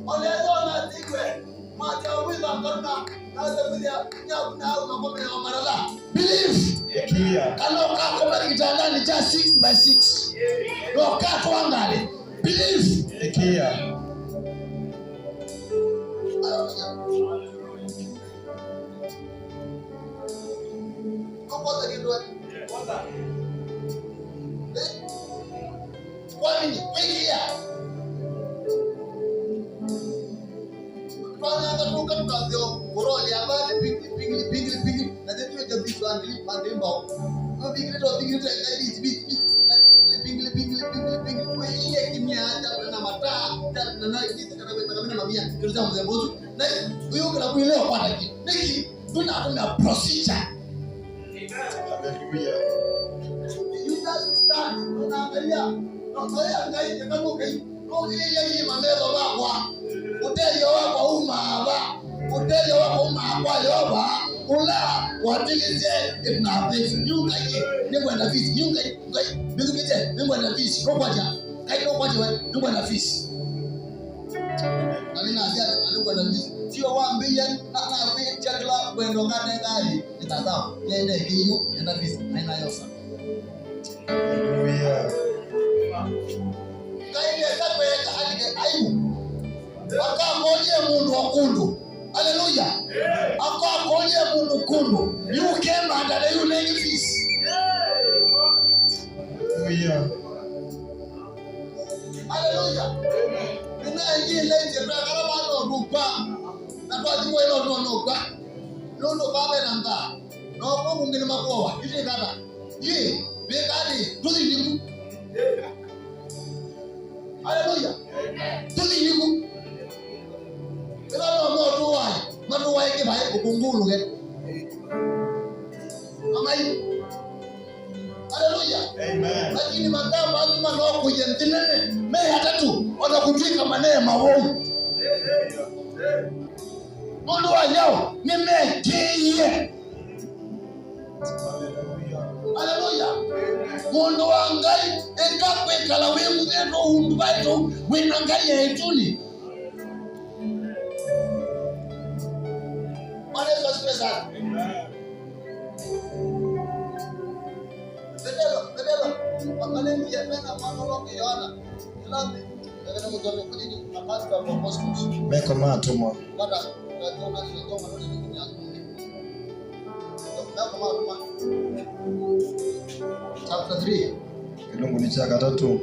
olezo na tikwe matawiza karna na zabidia nyakuna au ngombe ya marala believe ikia kalo kako bali kitandani cha 6x6 no kako angale believe ikia Kompoza kidogo. Kwanza. Kwa nini? Ingia. Kwanza tukatoka tukazio koroli ambaye pingili na ndio ndio vitu andili pandemba. Kwa pingili to bit pingili kwa ile kimya hata na mataa na kitu kana mamia tuliza mzembozo na huyo kuna kuelewa kwa taki niki tuna procedure. Hallelujah. You just start unaangalia unaangalia ngai kama ukai ile ile mamebo baba utejo wako utejo wako kwa yoba ula watigeze ibnabe nyunga ye nembo na visi nyunga ngai bizukije nembo na visi ropaja kai ropaja nembo na visi alina asia nembo na visi sio waambie na vile chakula kwendo ngane ngai nitazao yende hiyo nenda visi haina yosa. Hallelujah. Kaile kakweka alike aibu akakonye mundu wa kundu. Hallelujah. Akakonye mundu kundu yukemba ndale yule ngifisi. Hallelujah. Hallelujah. Nina yile nje brakara bano rupa na kwa jimwe no kwa nono baba namba no kwa mungine makowa ile kata ye bekani tudilimu. Hallelujah. Tudilimu. Ela no matu wai ke bhai kungulu ke amai. Hallelujah. Amen. Lakini madhabu lazima no kujentinene me hatatu wanakutwika maneno maovu. Mundu wanyao nimekiye. Hallelujah. Mundu wangai ekakwekala wengu zetu undu baitu winangai etuni. Maneno spesa. Bedelo. Maneno ya pena manolo kiona. Ilande. Ndio mtoto kujini nafasi kwa apostles. Meko matumwa. Bada ndio ndio Chapter 3. Kilungu ni cha gatatu.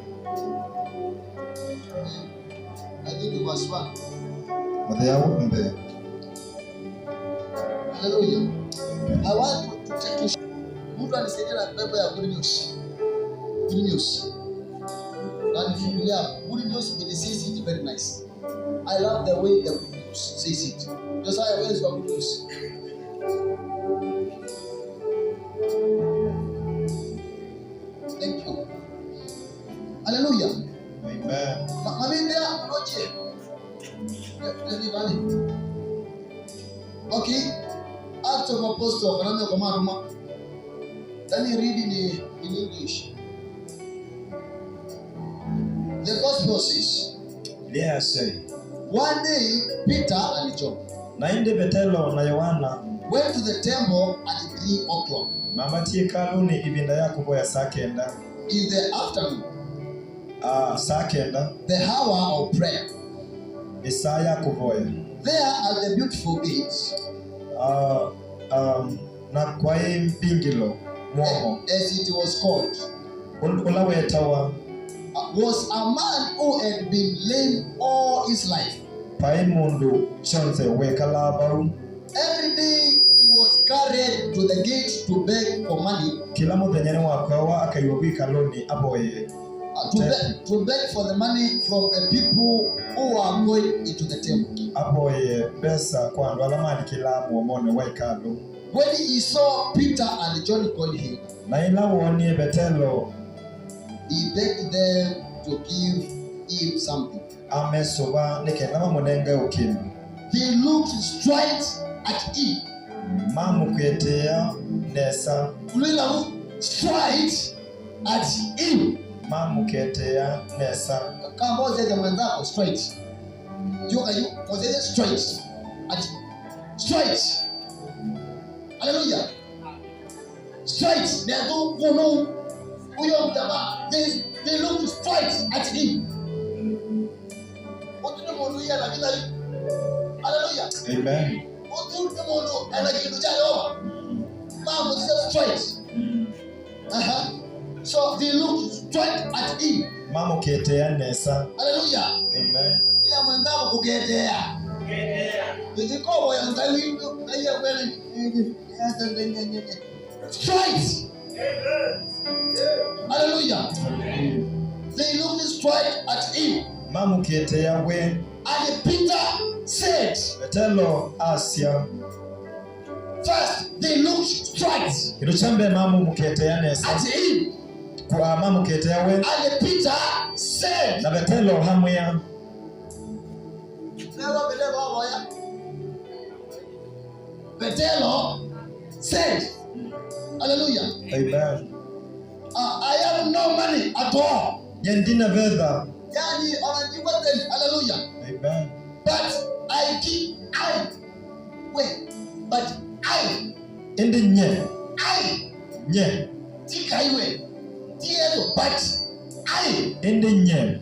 I think verse 1. Mathayo mbe. Hallelujah. I want to take you. Mtu anisaidia na pepo ya good news. Good news. Na nifungulia good news with the says it very nice. I love the way the good news says it. Just how I always got good news. Thank you. Hallelujah. Amen. Mamindea noche. Okay. Acts of Apostles, kaname kwa maruma. Let me read in English. The Gospel says, Yes. one day Peter and John Na inde Petero na Yohana went to the temple at 3 o'clock mambatie kaluni ibinda yakubo ya saa kenda. in the afternoon, Saa kenda the hour of prayer. isaa yakuboya. There at the beautiful gates, Na kwa hii mpingilo mwomo as it was called, ulawetawa was a man who had been lame all his life. pai mundu chonse wekalabau. Every day he was carried to the gate to beg for money, Kila muthenya ni wakwawa akaiwa kaluni aboye to beg for the money from the people who are going into the temple. aboye pesa kwa andu ala maandikila muomone wa ikalu. When he saw Peter and John calling him, Na ila wonie Petero he begged them to give him something. amesoba nikenda mamunenge ukimi. They looked straight at him. Mamukwetea nesa. Look straight at him. Mamukwetea nesa. Kama mmoja mwenzako straight. You straight at straight. Hallelujah. Straight. They don't know who you are. They look straight at him. What do you want to hear? Hallelujah. Amen. What do you want to straight. So they look straight at him. Mamukwetea nesa. Hallelujah. Amen. Ila mwendako kuketea. Nijikobo ya ndani na hiyo kweli. Straight. Hallelujah. They looked straight at him. Mamukwetea we. And Peter said, Petero asya. first they looked straight Kiruchambe mamukwetea nesa. at him. Kwa mamukwetea we. And Peter said, Na Petero hamwea. Petero said, hallelujah. Amen. I have no money at all. Yendina vedha. Yani anajiwa tena, hallelujah. Amen. But Indi nye. I Nye. tika iwe tiezo, but I, Indi nye.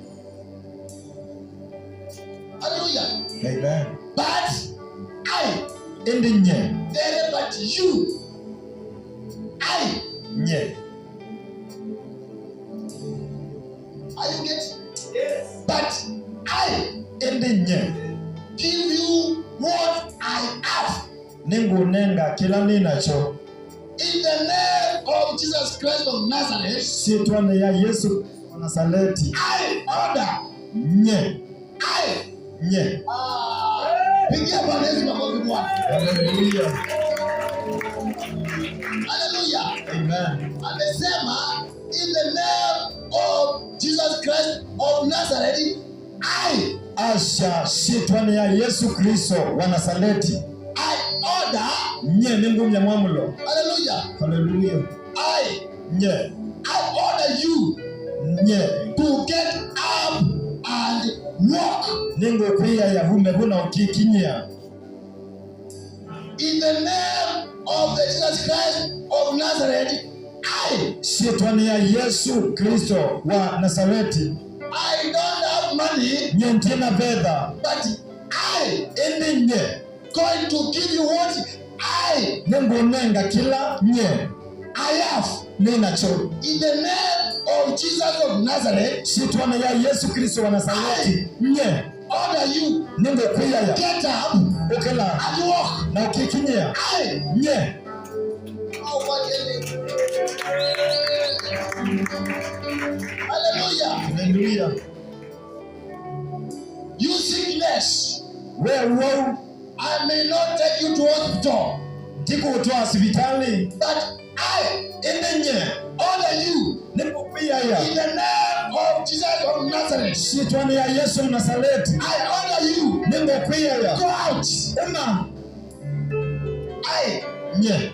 hallelujah. Amen. But I, Indi nye. there, but you, I, Nye. are you getting? Yes. But I Indi nye. give you what I have. Ningu nenga kila ninacho. In the name of Jesus Christ of Nazareth, Sitwane ya Yesu wa Nazareti. I order. Nye. I. Nye. Pigia Bwana Yesu makofi Bwana. Hallelujah. Hallelujah. Amen. Amesema in the name of Jesus Christ of Nazareth, I Asha sitwane ya Yesu Kristo wa Nazareti. order. Nye ningu mnyamulo. Hallelujah. Hallelujah. Nye. I order you Nye. to get up and walk. Ningu kuya ya hume huna ukikinya. In the name of the Jesus Christ of Nazareth, I Sitwane ya Yesu Kristo wa Nazareti. I don't have money, Nye ntina vedha. but I Indi nye. going to give you what I Nengonenga kila nye. I have Ninacho. in the name of Jesus of Nazareth. Sitwana ya Yesu Kristo wa Nazareti. Nye. Order you Nengo kuya ya. get up Okela. and walk. Na ukikinyea. I Nye. Hallelujah. Hallelujah. You sickness, Wewe I may not take you to hospital, ndiko utoa hospitali. but I Enenye. order you Nengo kuya ya. in the name of Jesus of Nazareth. Sitwana ya Yesu wa Nazareti. I order you Nengo kuya ya. go out. Ema. I Nye.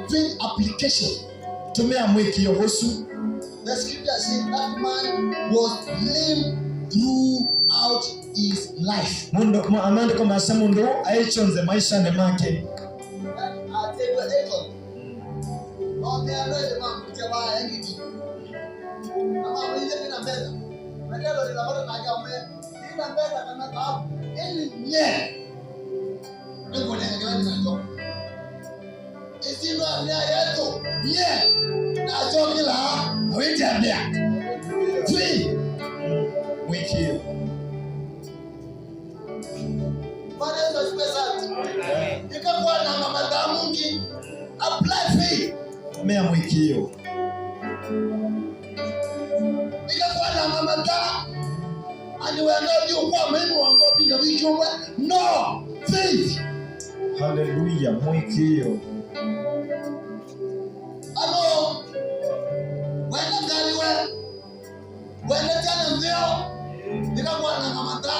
doing application. Tumia mwiki yohosu. The scripture says that man was lame throughout his life. Mundo amandiko masa mundo aichonze maisha ne make. Wiki. Apply faith. Tumia mwiki hiyo. No faith. Hallelujah. Mwiki hiyo. Hello. Wenda gari wenda jana ndio nikakuwa na kamata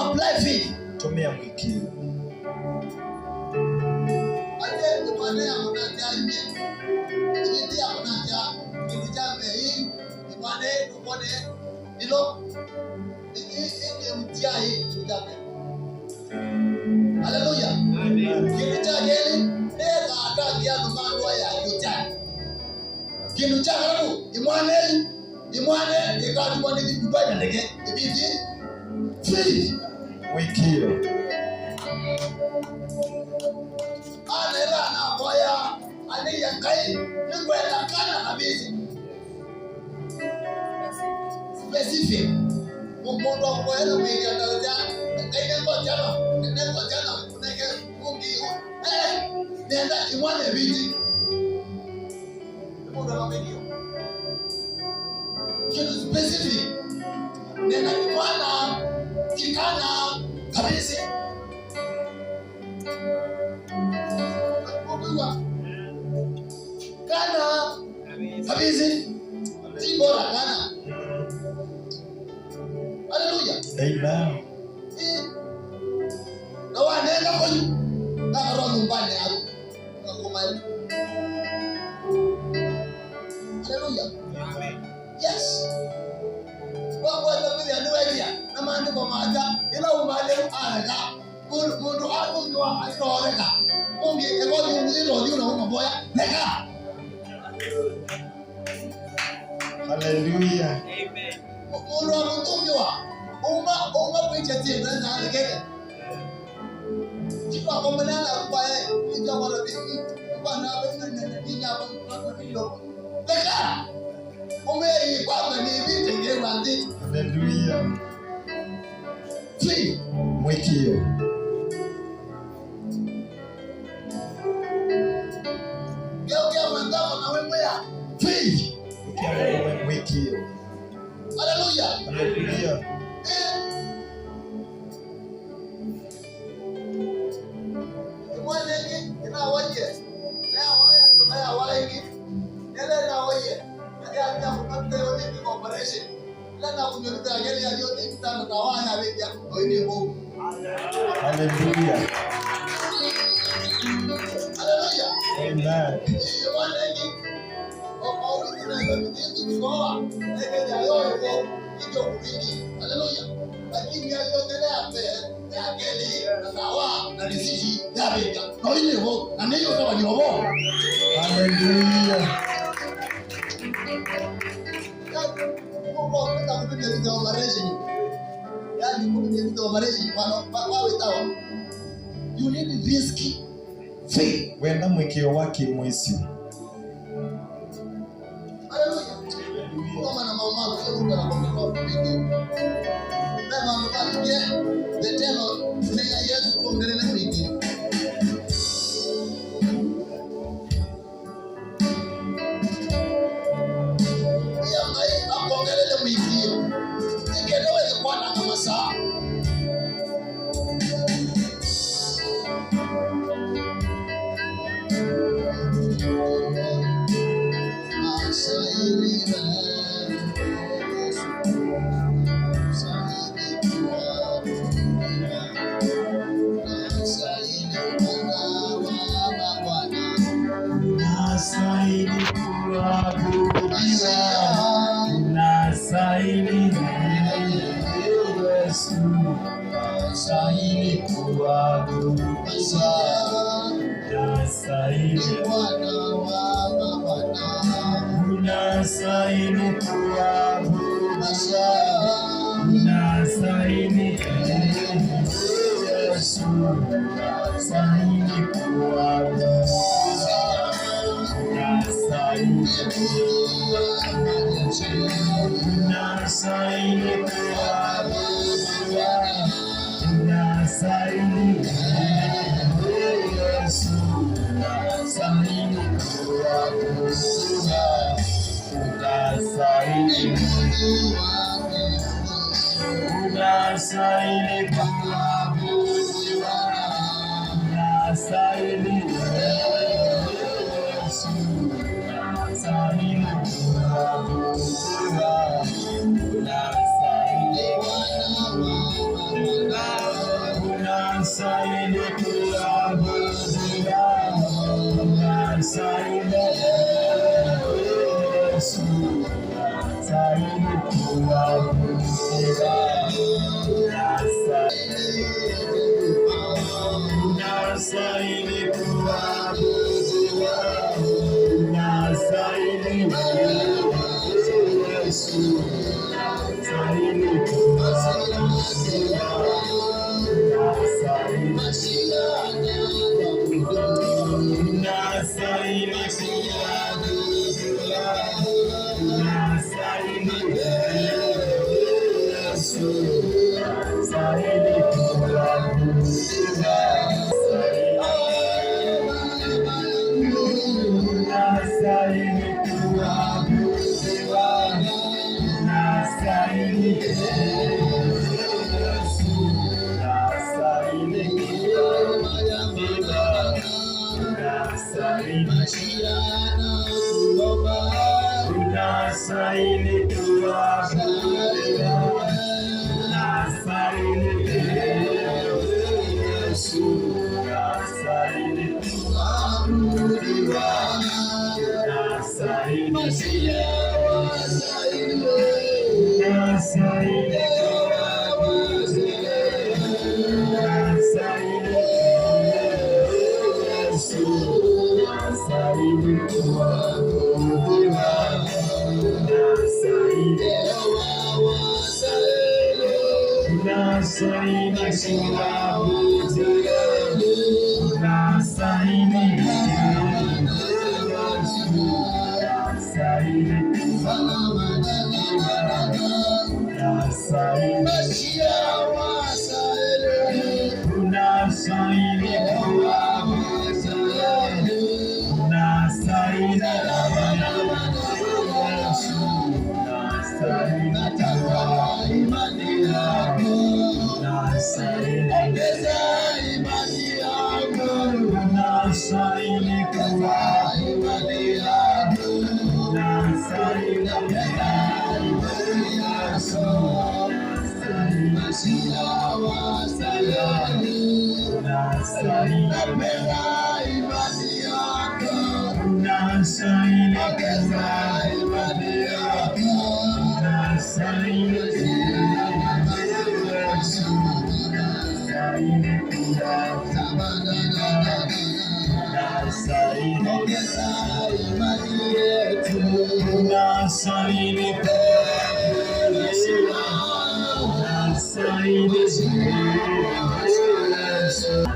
apply faith. Tumia mwiki hiyo. Ate tupane amunaja nje. Ndio amunaja kijambe hii tupane ilo ni mtiai kijambe. Hallelujah. Amen. Kijageli nega atakia ndomandwa ya kijambe. Kintu cyakarabu imwane ikatubona ibitubanye ndege ibiti free Wiki hiyo. anela na boya ani yangai ningwela kana kabisa specific umuntu akwela kuingia ndani kaine ngo jana uneke ungi nenda imwane ibiti umuntu amamenyo kitu specific nenda imwana kikana kabisa kana kabisa si bora kana. Hallelujah. Amen. Na wanaenda kwenye na roho nyumbani hapo ngoma. Hallelujah. Amen. Yes. Kwa tabiri anuwelia na maandiko maja ila umale anaga mundu akundwa atoreka mungi ego yungu na umaboya neka. Hallelujah. Amen. Mundu amutungiwa uma kwichetie na alegeke kitu akomelana kwae ndio wala bisi kwa na bena ni nyabo kwa ndio neka umei kwa ni vitu ngewandi. Hallelujah. Free. Mwiki hiyo. Geukia mwenzako na wewe ya free. Ukiwa mwiki hiyo. Hallelujah. Hallelujah. Mwanenge ina waje. Na waya tunaya waiki. Ele na waje. Ndio ndio kupata yote kwa operation. Lana kunyolita gari ya yote kitana tawanya wewe ya oine Mungu. Hallelujah. Hallelujah. Amen. Mwanenge au ina vitu kwa ndio ya yote ndio kuingi. Hallelujah. Lakini yaliyoendelea mbele ya geli na sawa na risiti ya bega. Na ile Mungu na ndio sawa ni Mungu. Hallelujah. You need risky faith. Wenda mwikio waki mwisi. Hallelujah. Kama na mama kuruka na kwa video. Baba mkaje the devil meya Yesu kuongelea video. Ya ngai akongelele video. Ikelewe kwa na mama saa.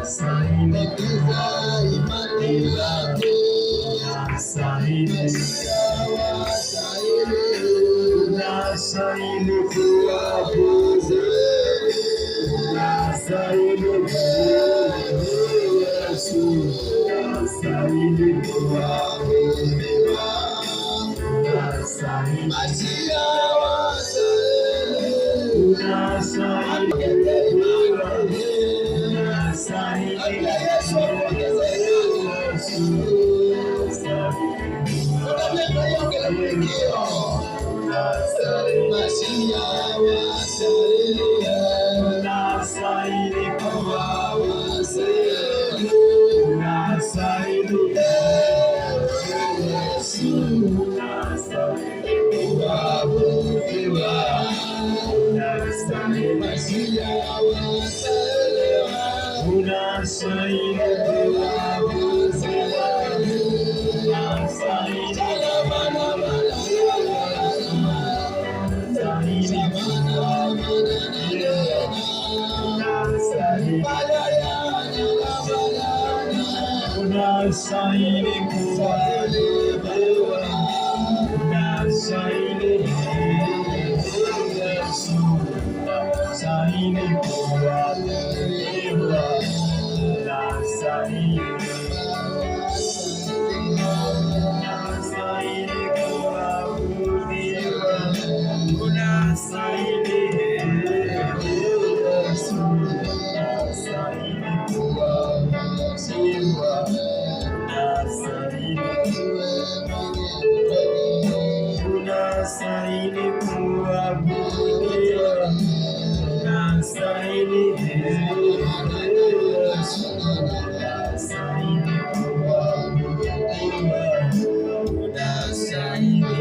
Sign Sikiza imani yako. Unastahili. Unastahili kuabudu. Unastahili Yesu. Unastahili kuabudiwa. Unastahili. Masia wastahili. Unastahili. Unastahili. Yesu ongeza Yesu. Unapenda yongele mwingio. Masia wastahili. Unastahili kuabudiwa. Unastahili Yesu. Unastahili kuabudiwa. Unastahili Masia wastahili. Unastahili kuabudiwa. Unastahili unastahili kuabudiwa. Unastahili Yesu. Unastahili kuabudiwa. Unastahili kuabudiwa. Unastahili Yesu. Unastahili kuabudiwa. Unastahili kuabudiwa. Unastahili Yesu. Unastahili kuabudiwa. Unastahili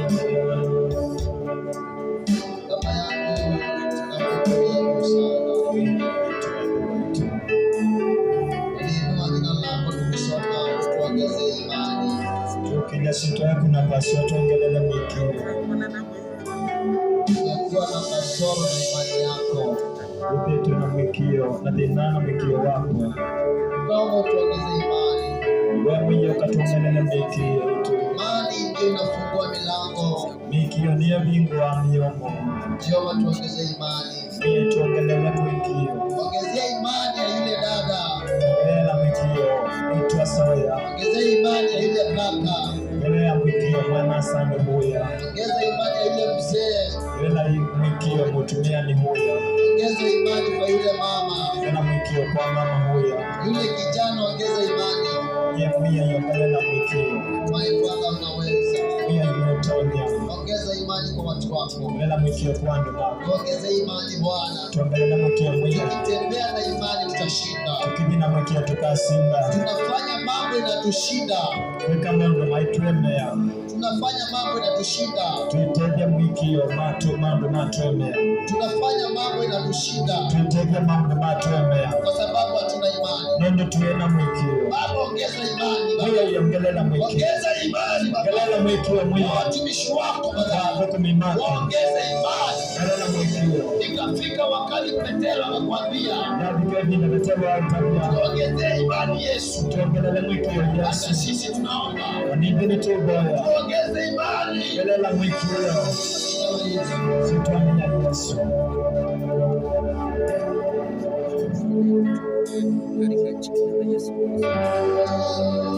Sito yako na paswa tuongelele mwikio. Kuwa na kasoro na imani yako. Upetu na mwikio na dhinana mwikio wako. Kama tuongeze imani. Wewe mwenye ukatuongelele mwikio tu. Imani ndio inafungua milango. Mwikio niyo bingu wa miomo. Jehova tuongeze imani. Mie tuongelele mwikio. Ongezea imani ya yule dada. Ongelela mwikio itwa soya. Ongezea imani ya yule kaka. Ongelea mwikio mwana sana huya. Ongeza imani ya yule mzee. Ongelea mwikio mutumia ni huya. Ongeza imani kwa yule mama. Ongelea mwikio kwa mama huya. Yule kijana ongeza imani. Mia yongelela mwikio. Mwae Bwana unaweza. Mia yotonya. Ongeza imani kwa watu wako. Ongelela mwikio kwa ndo baba. Ongeza imani Bwana. Tuongelela mwikio mwia. Tukitembea na imani tutashinda. Tukibina mwikio tukasinda. Tunafanya mambo inatushinda. Weka mwendo maituemea. Tunafanya mambo inatushinda. Tuitege mwikio mando matuemea. Tunafanya mambo inatushinda. Tuitege mambo matuemea. Kwa sababu hatuna imani. Nendo tuena mwikio. Baba ongeza imani Baba. Mwia yongelela mwikio. Ongeza imani Baba. Ongelela mwikio mwia. Watumishi wako Baba. Wako mimaki. Ongeza imani. Ongelela mwikio. Ikafika wakati Petero akakwambia. Yabikevi na betelo autabia. Ongeza imani Yesu. Tuongelele mwikio Hata Yesu. sisi tunaomba. Wanibini tuboya. Ongeza imani. Ongelela mwikio. Situamina Yesu. Katika jina la Yesu Kristo.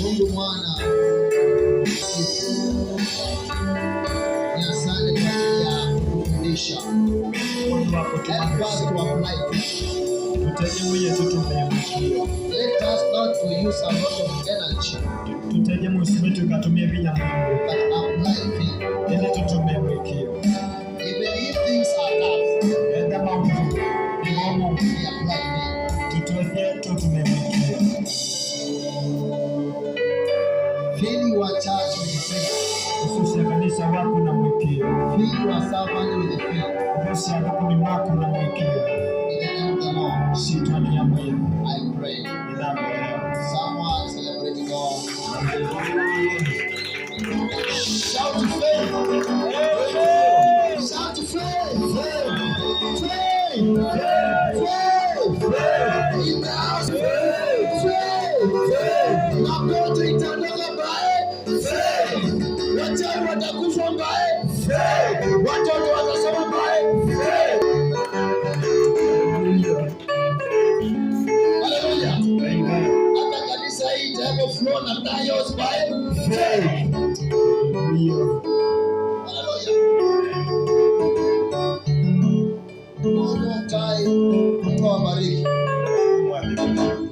Mungu Mwana, ni asante kwa ajili ya kufundisha. Help us to apply this. Let us not to use a lot of energy, but apply it. Even if things are tough, we apply it. Fill your church with faith. Fill your servant with faith. In the name of the Lord, I pray. Someone celebrate God. Shout to faith. Shout to faith. Faith. In the house. Magonjwa itaondoka bae. Wachawi watakufa bae. Watoto watasoma bae. Hallelujah. Hata kanisa hii itaenda flow na tayos bae. Hallelujah. Mungu tai. Mungu awabariki.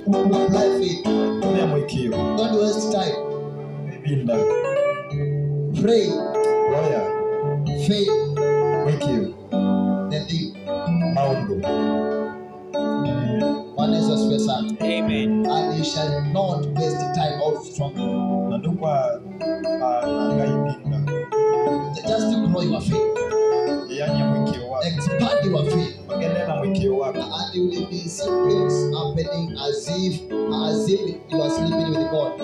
Apply faith. Don't waste time. Pray. Faith. The thing. Bwana Yesu asifiwe sana. Amen. And you shall not waste time out struggling. Just to grow your faith. Expand your faith. And you will be seeing things happening as if you are sleeping with God.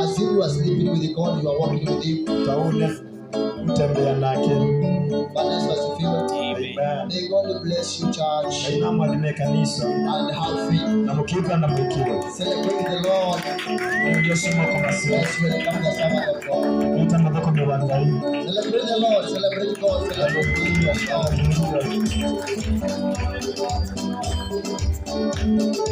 As if you are sleeping with God, you are walking with Him. May God bless you, church, and have faith. Celebrate the Lord. Let's welcome the servant of God. Celebrate the Lord. Celebrate God. Celebrate God.